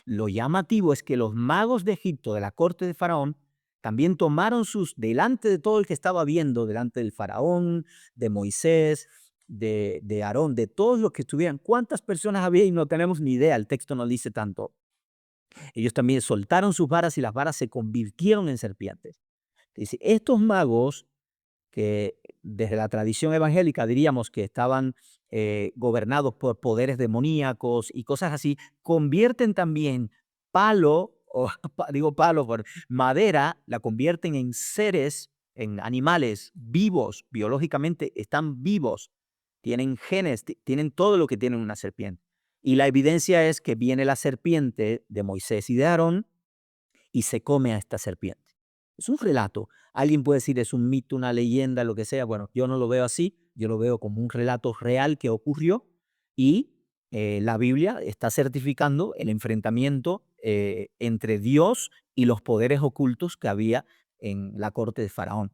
lo llamativo es que los magos de Egipto, de la corte de Faraón, también tomaron delante de todo el que estaba viendo, delante del Faraón, de Moisés, de Aarón, de todos los que estuvieran. ¿Cuántas personas había? Y no tenemos ni idea, el texto no dice tanto. Ellos también soltaron sus varas y las varas se convirtieron en serpientes. Dice, estos magos que desde la tradición evangélica diríamos que estaban gobernados por poderes demoníacos y cosas así, convierten también palo, o digo palo por madera, la convierten en seres, en animales vivos, biológicamente están vivos, tienen genes, tienen todo lo que tiene una serpiente. Y la evidencia es que viene la serpiente de Moisés y de Aarón y se come a esta serpiente. Es un relato. Alguien puede decir es un mito, una leyenda, lo que sea. Bueno, yo no lo veo así. Yo lo veo como un relato real que ocurrió y la Biblia está certificando el enfrentamiento entre Dios y los poderes ocultos que había en la corte de Faraón.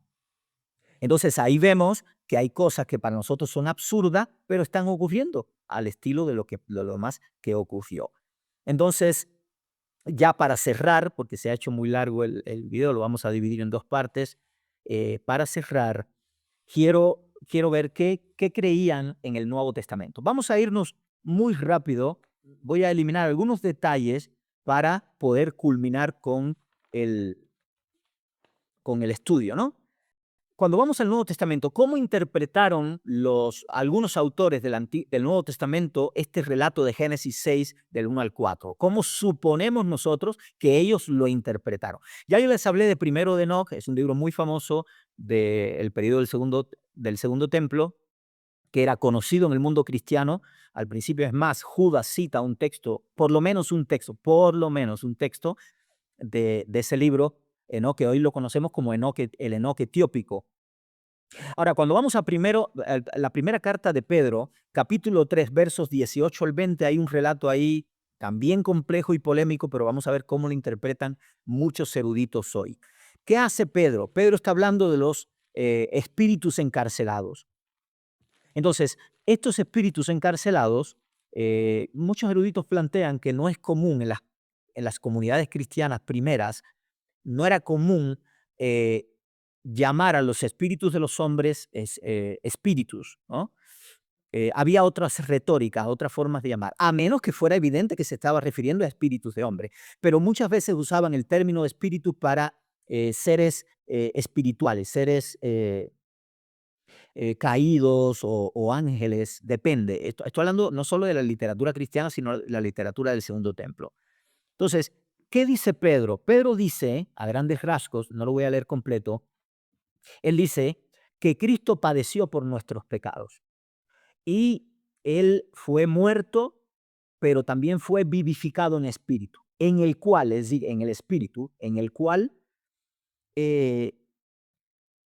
Entonces ahí vemos que hay cosas que para nosotros son absurdas, pero están ocurriendo al estilo de lo más que ocurrió. Entonces, Ya para cerrar, porque se ha hecho muy largo el video, lo vamos a dividir en dos partes. Para cerrar, quiero ver qué creían en el Nuevo Testamento. Vamos a irnos muy rápido. Voy a eliminar algunos detalles para poder culminar el, con el estudio, ¿no? Cuando vamos al Nuevo Testamento, ¿cómo interpretaron algunos autores del Nuevo Testamento este relato de Génesis 6 del 1 al 4? ¿Cómo suponemos nosotros que ellos lo interpretaron? Ya yo les hablé de Primero de Enoch, es un libro muy famoso del periodo del segundo templo, que era conocido en el mundo cristiano. Al principio, es más, Judas cita un texto, por lo menos un texto de ese libro, Enoch, que hoy lo conocemos como Enoch, el Enoch etiópico. Ahora, cuando vamos a la primera carta de Pedro, capítulo 3, versos 18 al 20, hay un relato ahí también complejo y polémico, pero vamos a ver cómo lo interpretan muchos eruditos hoy. ¿Qué hace Pedro? Pedro está hablando de los espíritus encarcelados. Entonces, estos espíritus encarcelados, muchos eruditos plantean que no es común en las comunidades cristianas primeras, no era común llamar a los espíritus de los hombres espíritus, ¿no? Había otras retóricas, otras formas de llamar, a menos que fuera evidente que se estaba refiriendo a espíritus de hombre, pero muchas veces usaban el término espíritu para seres espirituales, seres caídos o ángeles, depende. Estoy hablando no solo de la literatura cristiana, sino de la literatura del Segundo Templo. Entonces, ¿qué dice Pedro? Pedro dice, a grandes rasgos, no lo voy a leer completo, él dice que Cristo padeció por nuestros pecados y él fue muerto, pero también fue vivificado en espíritu, en el cual, es decir, en el espíritu, en el cual eh,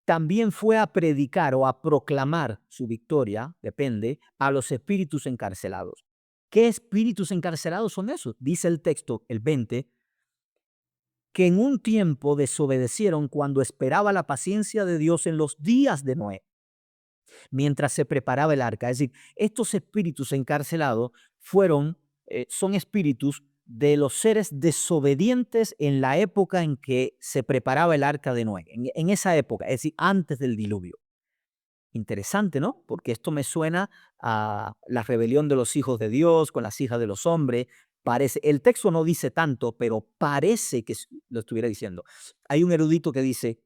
también fue a predicar o a proclamar su victoria, depende, a los espíritus encarcelados. ¿Qué espíritus encarcelados son esos? Dice el texto, el 20, que en un tiempo desobedecieron cuando esperaba la paciencia de Dios en los días de Noé, mientras se preparaba el arca. Es decir, estos espíritus encarcelados son espíritus de los seres desobedientes en la época en que se preparaba el arca de Noé, en esa época, es decir, antes del diluvio. Interesante, ¿no? Porque esto me suena a la rebelión de los hijos de Dios con las hijas de los hombres. El texto no dice tanto, pero parece que lo estuviera diciendo. Hay un erudito que dice,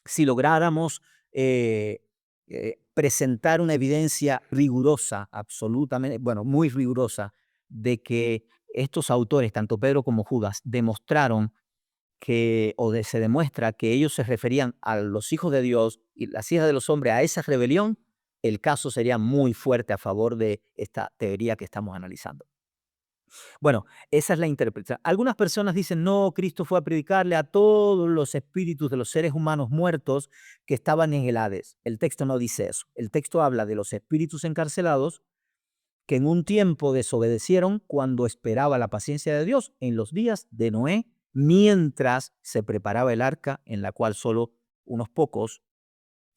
si lográramos presentar una evidencia rigurosa, absolutamente, bueno, muy rigurosa, de que estos autores, tanto Pedro como Judas, demostraron se demuestra que ellos se referían a los hijos de Dios y las hijas de los hombres a esa rebelión, el caso sería muy fuerte a favor de esta teoría que estamos analizando. Bueno, esa es la interpretación. Algunas personas dicen, no, Cristo fue a predicarle a todos los espíritus de los seres humanos muertos que estaban en el Hades. El texto no dice eso. El texto habla de los espíritus encarcelados que en un tiempo desobedecieron cuando esperaba la paciencia de Dios en los días de Noé, mientras se preparaba el arca en la cual solo unos pocos,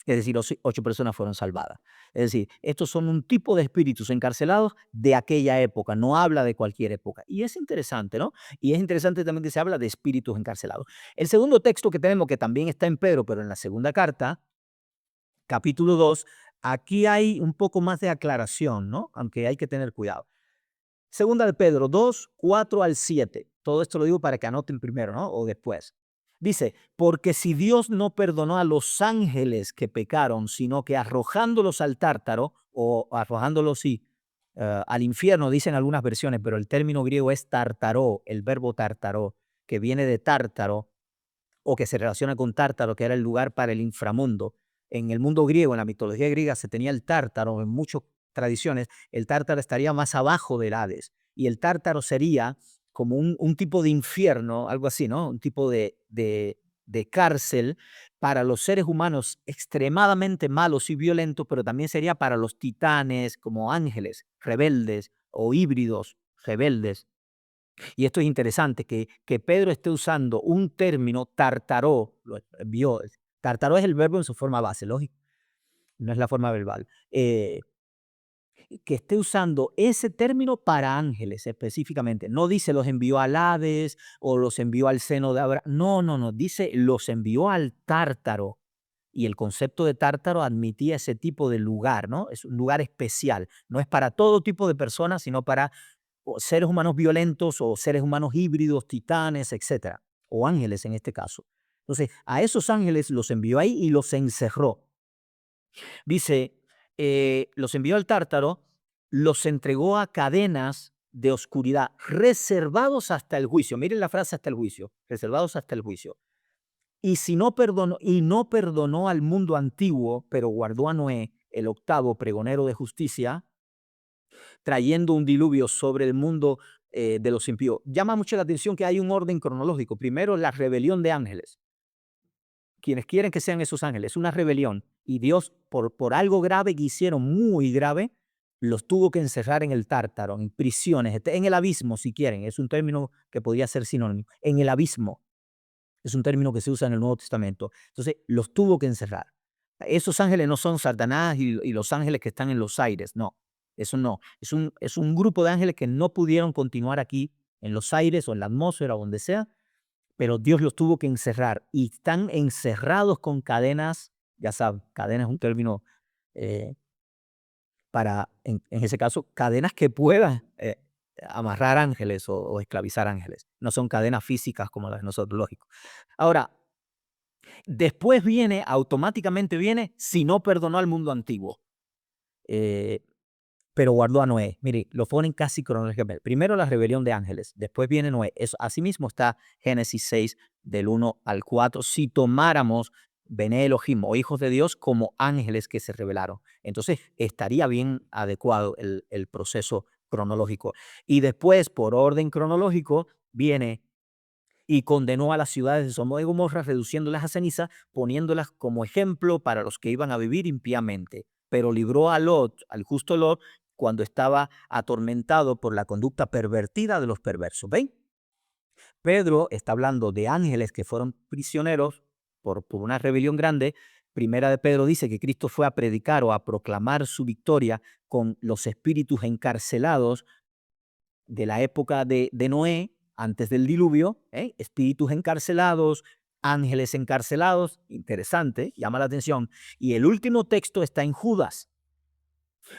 es decir, 8 personas fueron salvadas. Es decir, estos son un tipo de espíritus encarcelados de aquella época, no habla de cualquier época. Y es interesante, ¿no? Y es interesante también que se habla de espíritus encarcelados. El segundo texto que tenemos, que también está en Pedro, pero en la segunda carta, capítulo 2, aquí hay un poco más de aclaración, ¿no? Aunque hay que tener cuidado. Segunda de Pedro 2, 4 al 7. Todo esto lo digo para que anoten primero, ¿no? O después. Dice, porque si Dios no perdonó a los ángeles que pecaron, sino que arrojándolos al tártaro, o arrojándolos, sí, al infierno, dicen algunas versiones, pero el término griego es tartaró, el verbo tartaró, que viene de tártaro, o que se relaciona con Tártaro, que era el lugar para el inframundo. En el mundo griego, en la mitología griega, se tenía el Tártaro, en muchas tradiciones, el Tártaro estaría más abajo del Hades, y el Tártaro sería como un tipo de infierno, algo así, ¿no? Un tipo de cárcel para los seres humanos extremadamente malos y violentos, pero también sería para los titanes, como ángeles rebeldes o híbridos rebeldes. Y esto es interesante, que Pedro esté usando un término tartaró, tartaró es el verbo en su forma base, lógico, no es la forma verbal. que esté usando ese término para ángeles específicamente. No dice los envió al Hades o los envió al seno de Abraham. No, no, no. Dice los envió al Tártaro. Y el concepto de Tártaro admitía ese tipo de lugar, ¿no? Es un lugar especial. No es para todo tipo de personas, sino para seres humanos violentos o seres humanos híbridos, titanes, etcétera. O ángeles en este caso. Entonces, a esos ángeles los envió ahí y los encerró. Dice, los envió al Tártaro, los entregó a cadenas de oscuridad, reservados hasta el juicio. Miren la frase hasta el juicio, reservados hasta el juicio. Y si no perdonó, y no perdonó al mundo antiguo, pero guardó a Noé, el octavo pregonero de justicia, trayendo un diluvio sobre el mundo de los impíos. Llama mucho la atención que hay un orden cronológico. Primero, la rebelión de ángeles. Quienes quieren que sean esos ángeles, una rebelión. Y Dios, por algo grave que hicieron, muy grave, los tuvo que encerrar en el Tártaro, en prisiones, en el abismo, si quieren. Es un término que podría ser sinónimo. En el abismo. Es un término que se usa en el Nuevo Testamento. Entonces, los tuvo que encerrar. Esos ángeles no son Satanás y los ángeles que están en los aires, no. Eso no. Es un grupo de ángeles que no pudieron continuar aquí en los aires o en la atmósfera o donde sea, pero Dios los tuvo que encerrar y están encerrados con cadenas, ya saben, cadena es un término eh, para, en ese caso, cadenas que puedan amarrar ángeles o esclavizar ángeles. No son cadenas físicas como las de nosotros, lógico. Ahora, después viene, automáticamente viene, si no perdonó al mundo antiguo. Eh, pero guardó a Noé. Mire, lo ponen casi cronológicamente. Primero la rebelión de ángeles, después viene Noé. Asimismo está Génesis 6, del 1 al 4. Si tomáramos Bene Elohim o hijos de Dios como ángeles que se rebelaron, entonces estaría bien adecuado el proceso cronológico. Y después, por orden cronológico, viene y condenó a las ciudades de Sodoma y Gomorra, reduciéndolas a ceniza, poniéndolas como ejemplo para los que iban a vivir impíamente. Pero libró a Lot, al justo Lot, cuando estaba atormentado por la conducta pervertida de los perversos. ¿Ven? Pedro está hablando de ángeles que fueron prisioneros por una rebelión grande. Primera de Pedro dice que Cristo fue a predicar o a proclamar su victoria con los espíritus encarcelados de la época de Noé, antes del diluvio, espíritus encarcelados, ángeles encarcelados, interesante, llama la atención. Y el último texto está en Judas.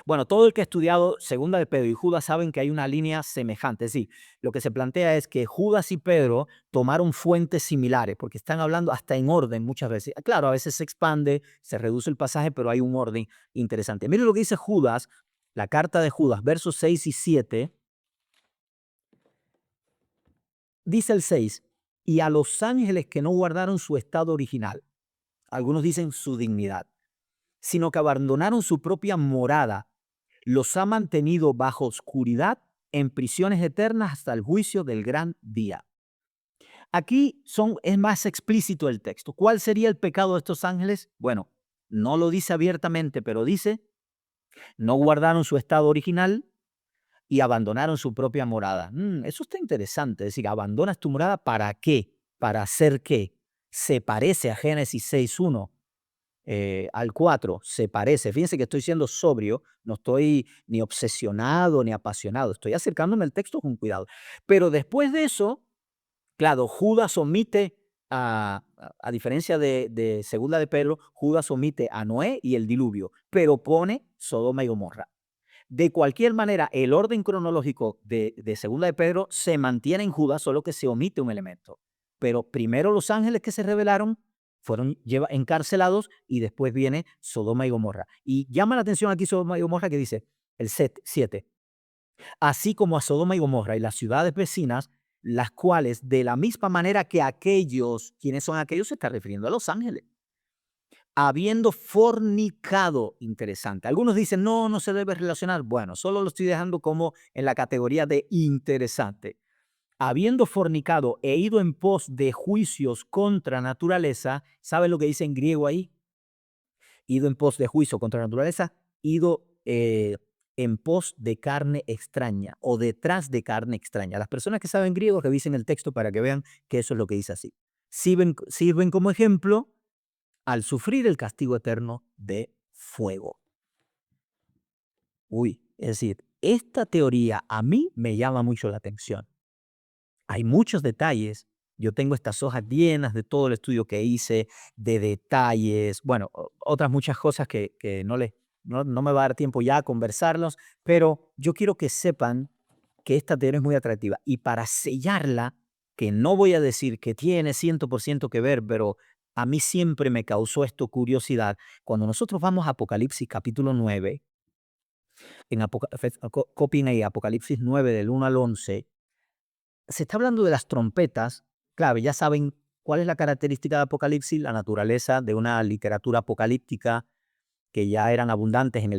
Bueno, todo el que ha estudiado Segunda de Pedro y Judas saben que hay una línea semejante. Sí, lo que se plantea es que Judas y Pedro tomaron fuentes similares, porque están hablando hasta en orden muchas veces. Claro, a veces se expande, se reduce el pasaje, pero hay un orden interesante. Miren lo que dice Judas, la carta de Judas, versos 6 y 7. Dice el 6, y a los ángeles que no guardaron su estado original, algunos dicen su dignidad, sino que abandonaron su propia morada, los ha mantenido bajo oscuridad en prisiones eternas hasta el juicio del gran día. Aquí es más explícito el texto. ¿Cuál sería el pecado de estos ángeles? Bueno, no lo dice abiertamente, pero dice, no guardaron su estado original, y abandonaron su propia morada. Eso está interesante. Es decir, abandonas tu morada ¿para qué? ¿Para hacer qué? Se parece a Génesis 6.1 al 4. Se parece. Fíjense que estoy siendo sobrio. No estoy ni obsesionado ni apasionado. Estoy acercándome al texto con cuidado. Pero después de eso, claro, Judas omite, a diferencia de Segunda de Pedro, Judas omite a Noé y el diluvio, pero pone Sodoma y Gomorra. De cualquier manera, el orden cronológico de Segunda de Pedro se mantiene en Judas, solo que se omite un elemento. Pero primero los ángeles que se rebelaron fueron encarcelados y después viene Sodoma y Gomorra. Y llama la atención aquí Sodoma y Gomorra que dice el 7. Así como a Sodoma y Gomorra y las ciudades vecinas, las cuales de la misma manera que aquellos, ¿quiénes son aquellos? Se está refiriendo a los ángeles habiendo fornicado, interesante. Algunos dicen, no, no se debe relacionar. Bueno, solo lo estoy dejando como en la categoría de interesante. Habiendo fornicado e ido en pos de juicios contra naturaleza, ¿sabe lo que dice en griego ahí? Ido en pos de juicio contra naturaleza, ido en pos de carne extraña o detrás de carne extraña. Las personas que saben griego revisen el texto para que vean que eso es lo que dice así. Sirven como ejemplo al sufrir el castigo eterno de fuego. Uy, Es decir, esta teoría a mí me llama mucho la atención. Hay muchos detalles. Yo tengo estas hojas llenas de todo el estudio que hice, de detalles, bueno, otras muchas cosas que no me va a dar tiempo ya a conversarlos, pero yo quiero que sepan que esta teoría es muy atractiva. Y para sellarla, que no voy a decir que tiene 100% que ver, pero a mí siempre me causó esto curiosidad. Cuando nosotros vamos a Apocalipsis capítulo 9, en copien ahí Apocalipsis 9 del 1 al 11, se está hablando de las trompetas. Claro, ya saben cuál es la característica de Apocalipsis, la naturaleza de una literatura apocalíptica que ya eran abundantes en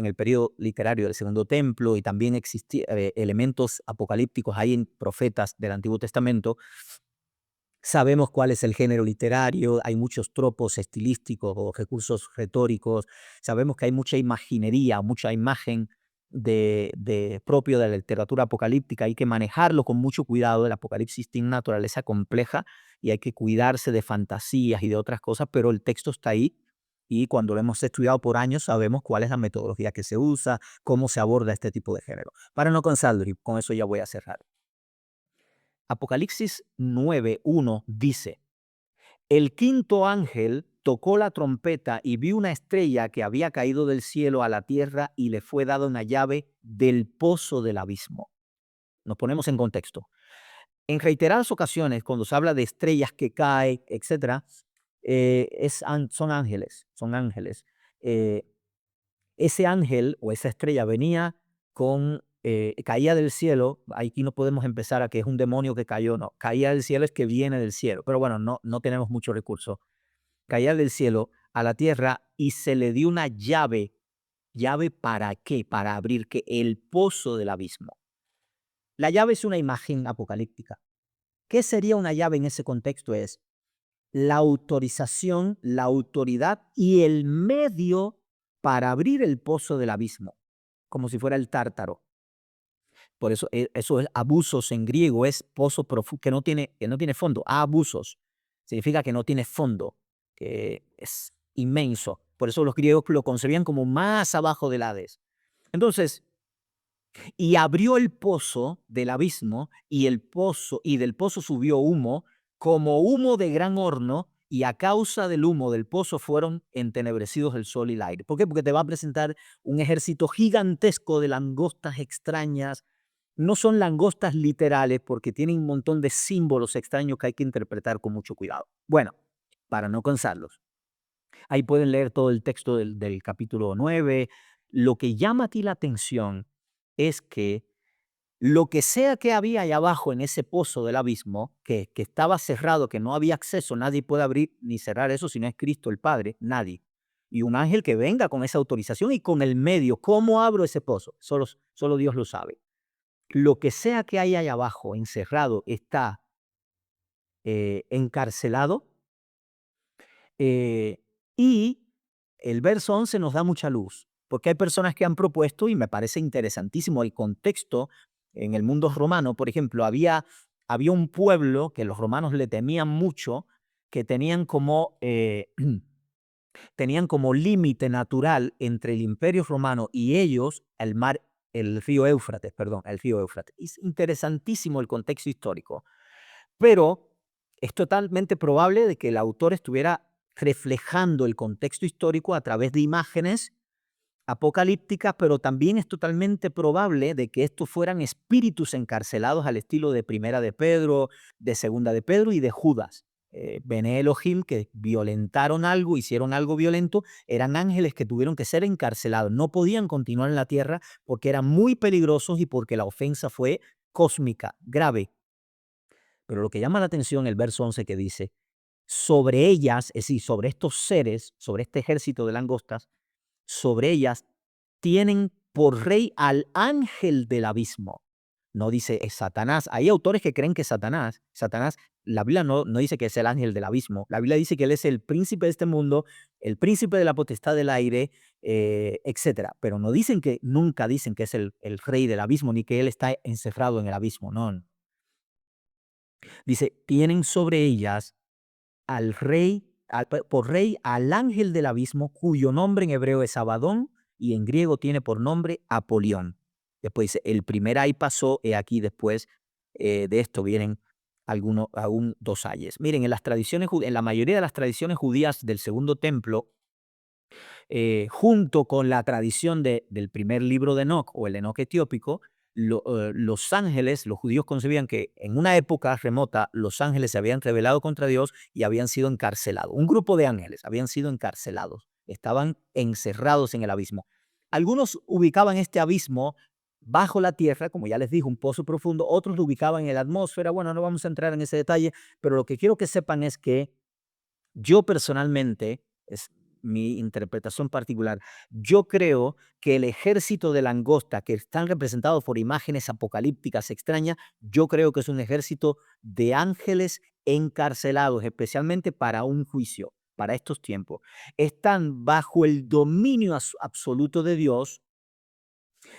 el periodo literario del Segundo Templo, y también existían elementos apocalípticos ahí en profetas del Antiguo Testamento. Sabemos cuál es el género literario, hay muchos tropos estilísticos o recursos retóricos, sabemos que hay mucha imaginería, mucha imagen propio de la literatura apocalíptica. Hay que manejarlo con mucho cuidado. El Apocalipsis tiene una naturaleza compleja y hay que cuidarse de fantasías y de otras cosas, pero el texto está ahí y cuando lo hemos estudiado por años sabemos cuál es la metodología que se usa, cómo se aborda este tipo de género. Para no cansarlo, y con eso ya voy a cerrar. Apocalipsis 9:1 dice: el quinto ángel tocó la trompeta y vi una estrella que había caído del cielo a la tierra y le fue dada una llave del pozo del abismo. Nos ponemos en contexto. En reiteradas ocasiones, cuando se habla de estrellas que caen, etcétera, son ángeles, son ángeles. Eh, Ese ángel o esa estrella venía caía del cielo. Aquí no podemos empezar a que es un demonio que cayó, no. Caía del cielo es que viene del cielo, pero bueno, no tenemos mucho recurso. Caía del cielo a la tierra y se le dio una llave. ¿Llave para qué? Para abrir que el pozo del abismo. La llave es una imagen apocalíptica. ¿Qué sería una llave en ese contexto? Es la autorización, la autoridad y el medio para abrir el pozo del abismo, como si fuera el tártaro. Por eso eso es abusos en griego, es pozo profundo, que no tiene fondo. Abusos significa que no tiene fondo, que es inmenso. Por eso los griegos lo concebían como más abajo del Hades. Entonces, y abrió el pozo del abismo, y del pozo subió humo, como humo de gran horno, y a causa del humo del pozo fueron entenebrecidos el sol y el aire. ¿Por qué? Porque te va a presentar un ejército gigantesco de langostas extrañas. No son langostas literales porque tienen un montón de símbolos extraños que hay que interpretar con mucho cuidado. Bueno, para no cansarlos, ahí pueden leer todo el texto del capítulo 9. Lo que llama a ti la atención es que lo que sea que había ahí abajo en ese pozo del abismo, que estaba cerrado, que no había acceso, nadie puede abrir ni cerrar eso si no es Cristo el Padre, nadie. Y un ángel que venga con esa autorización y con el medio. ¿Cómo abro ese pozo? Solo Dios lo sabe. Lo que sea que hay ahí abajo, encerrado, está encarcelado. Y el verso 11 nos da mucha luz, porque hay personas que han propuesto, y me parece interesantísimo el contexto en el mundo romano. Por ejemplo, había un pueblo que los romanos le temían mucho, que tenían como límite natural entre el Imperio Romano y ellos el río Éufrates, perdón, el río Éufrates. Es interesantísimo el contexto histórico, pero es totalmente probable de que el autor estuviera reflejando el contexto histórico a través de imágenes apocalípticas, pero también es totalmente probable de que estos fueran espíritus encarcelados al estilo de Primera de Pedro, de Segunda de Pedro y de Judas. Bene Elohim, que violentaron algo, hicieron algo violento, eran ángeles que tuvieron que ser encarcelados. No podían continuar en la tierra porque eran muy peligrosos y porque la ofensa fue cósmica, grave. Pero lo que llama la atención el verso 11 que dice: sobre ellas, es decir, sobre estos seres, sobre este ejército de langostas, sobre ellas tienen por rey al ángel del abismo. No dice es Satanás. Hay autores que creen que Satanás, la Biblia no dice que es el ángel del abismo. La Biblia dice que él es el príncipe de este mundo, el príncipe de la potestad del aire, etcétera. Pero nunca dicen que es el rey del abismo, ni que él está encerrado en el abismo. No. Dice, tienen sobre ellas por rey al ángel del abismo, cuyo nombre en hebreo es Abadón y en griego tiene por nombre Apolión. Después dice, el primer ay pasó, he aquí después de esto vienen algunos, aún dos ayes. Miren, en las tradiciones, en la mayoría de las tradiciones judías del segundo templo, junto con la tradición del primer libro de Enoc o el Enoc etiópico, los ángeles, los judíos concebían que en una época remota los ángeles se habían rebelado contra Dios y habían sido encarcelados. Un grupo de ángeles habían sido encarcelados, estaban encerrados en el abismo. Algunos ubicaban este abismo bajo la tierra, como ya les dije, un pozo profundo, otros lo ubicaban en la atmósfera. Bueno, no vamos a entrar en ese detalle, pero lo que quiero que sepan es que yo personalmente, es mi interpretación particular, yo creo que el ejército de langosta que están representados por imágenes apocalípticas extrañas, yo creo que es un ejército de ángeles encarcelados, especialmente para un juicio, para estos tiempos. Están bajo el dominio absoluto de Dios.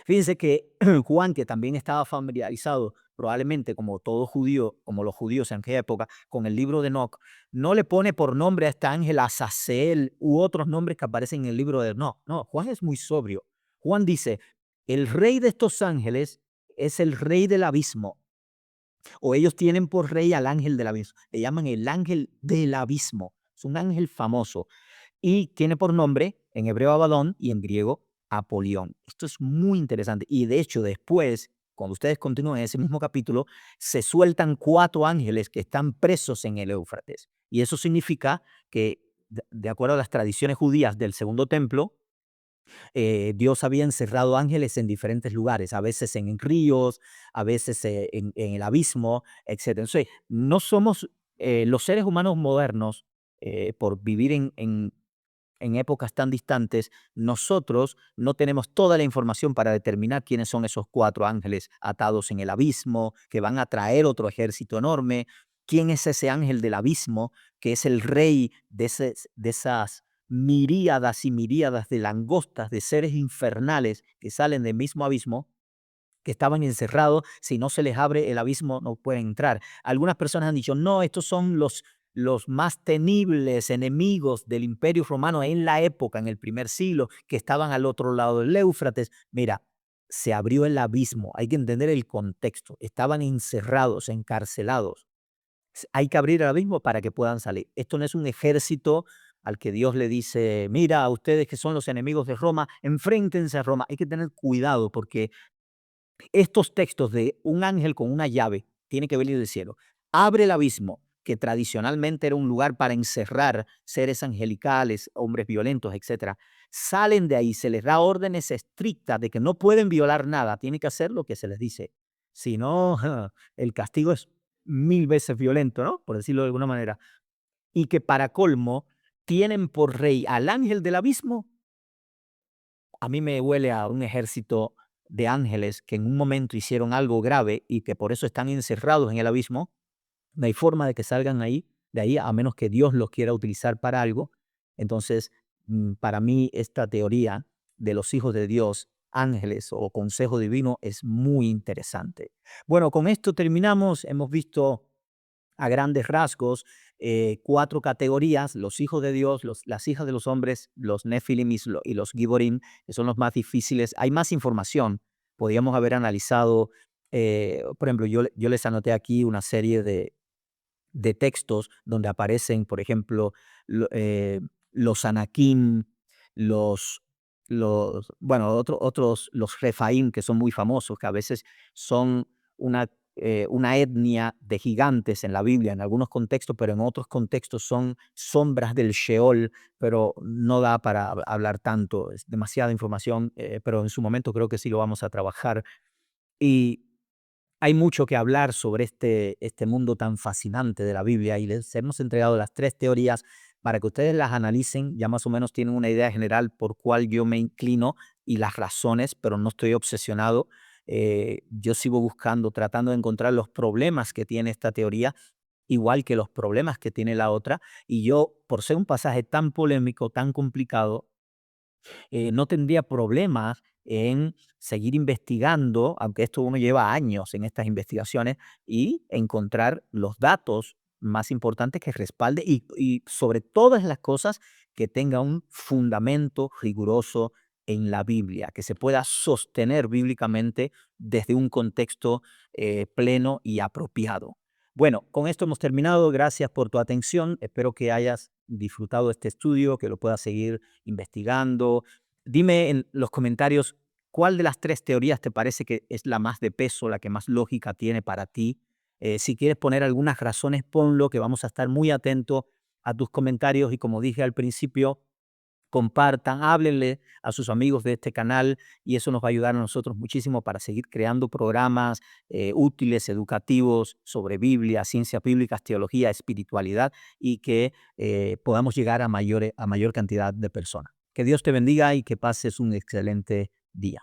Fíjense que Juan, que también estaba familiarizado, probablemente como todo judío, como los judíos en aquella época, con el libro de Enoch, no le pone por nombre a este ángel Azazel u otros nombres que aparecen en el libro de Enoch. No, Juan es muy sobrio. Juan dice, el rey de estos ángeles es el rey del abismo, o ellos tienen por rey al ángel del abismo. Le llaman el ángel del abismo. Es un ángel famoso y tiene por nombre en hebreo Abadón y en griego Apolión. Esto es muy interesante y de hecho después, cuando ustedes continúen ese mismo capítulo, se sueltan 4 ángeles que están presos en el Éufrates. Y eso significa que, de acuerdo a las tradiciones judías del segundo templo, Dios había encerrado ángeles en diferentes lugares, a veces en ríos, a veces en el abismo, etc. Entonces, no somos los seres humanos modernos, por vivir en épocas tan distantes, nosotros no tenemos toda la información para determinar quiénes son esos 4 ángeles atados en el abismo, que van a traer otro ejército enorme. ¿Quién es ese ángel del abismo, que es el rey de esas miríadas y miríadas de langostas, de seres infernales que salen del mismo abismo, que estaban encerrados? Si no se les abre el abismo, no pueden entrar. Algunas personas han dicho, no, estos son los más temibles enemigos del Imperio Romano en la época, en el primer siglo, que estaban al otro lado del Éufrates. Mira, se abrió el abismo, hay que entender el contexto. Estaban encerrados, encarcelados. Hay que abrir el abismo para que puedan salir. Esto no es un ejército al que Dios le dice, mira, a ustedes que son los enemigos de Roma, enfréntense a Roma. Hay que tener cuidado porque estos textos de un ángel con una llave tiene que venir del cielo. Abre el abismo, que tradicionalmente era un lugar para encerrar seres angelicales, hombres violentos, etcétera. Salen de ahí, se les da órdenes estrictas de que no pueden violar nada, tienen que hacer lo que se les dice. Si no, el castigo es 1000 veces violento, ¿no? Por decirlo de alguna manera. Y que para colmo tienen por rey al ángel del abismo. A mí me huele a un ejército de ángeles que en un momento hicieron algo grave y que por eso están encerrados en el abismo. No hay forma de que salgan de ahí, a menos que Dios los quiera utilizar para algo. Entonces, para mí, esta teoría de los hijos de Dios, ángeles o consejo divino, es muy interesante. Bueno, con esto terminamos. Hemos visto a grandes rasgos 4 categorías: los hijos de Dios, las hijas de los hombres, los Nefilim y los Giborim, que son los más difíciles. Hay más información. Podríamos haber analizado, por ejemplo, yo les anoté aquí una serie de textos donde aparecen, por ejemplo, los Anakim, los, bueno, otros, los Refaim, que son muy famosos, que a veces son una etnia de gigantes en la Biblia, en algunos contextos, pero en otros contextos son sombras del Sheol, pero no da para hablar tanto, es demasiada información, pero en su momento creo que sí lo vamos a trabajar. Y hay mucho que hablar sobre este mundo tan fascinante de la Biblia y les hemos entregado las 3 teorías para que ustedes las analicen. Ya más o menos tienen una idea general por cuál yo me inclino y las razones, pero no estoy obsesionado. Yo sigo buscando, tratando de encontrar los problemas que tiene esta teoría, igual que los problemas que tiene la otra. Y yo, por ser un pasaje tan polémico, tan complicado, no tendría problemas en seguir investigando, aunque esto uno lleva años en estas investigaciones, y encontrar los datos más importantes que respalde y sobre todas las cosas que tenga un fundamento riguroso en la Biblia, que se pueda sostener bíblicamente desde un contexto pleno y apropiado. Bueno, con esto hemos terminado. Gracias por tu atención. Espero que hayas disfrutado de este estudio, que lo puedas seguir investigando. Dime en los comentarios cuál de las tres teorías te parece que es la más de peso, la que más lógica tiene para ti. Si quieres poner algunas razones, ponlo, que vamos a estar muy atentos a tus comentarios y como dije al principio, compartan, háblenle a sus amigos de este canal y eso nos va a ayudar a nosotros muchísimo para seguir creando programas útiles, educativos sobre Biblia, ciencias bíblicas, teología, espiritualidad y que podamos llegar a mayor cantidad de personas. Que Dios te bendiga y que pases un excelente día.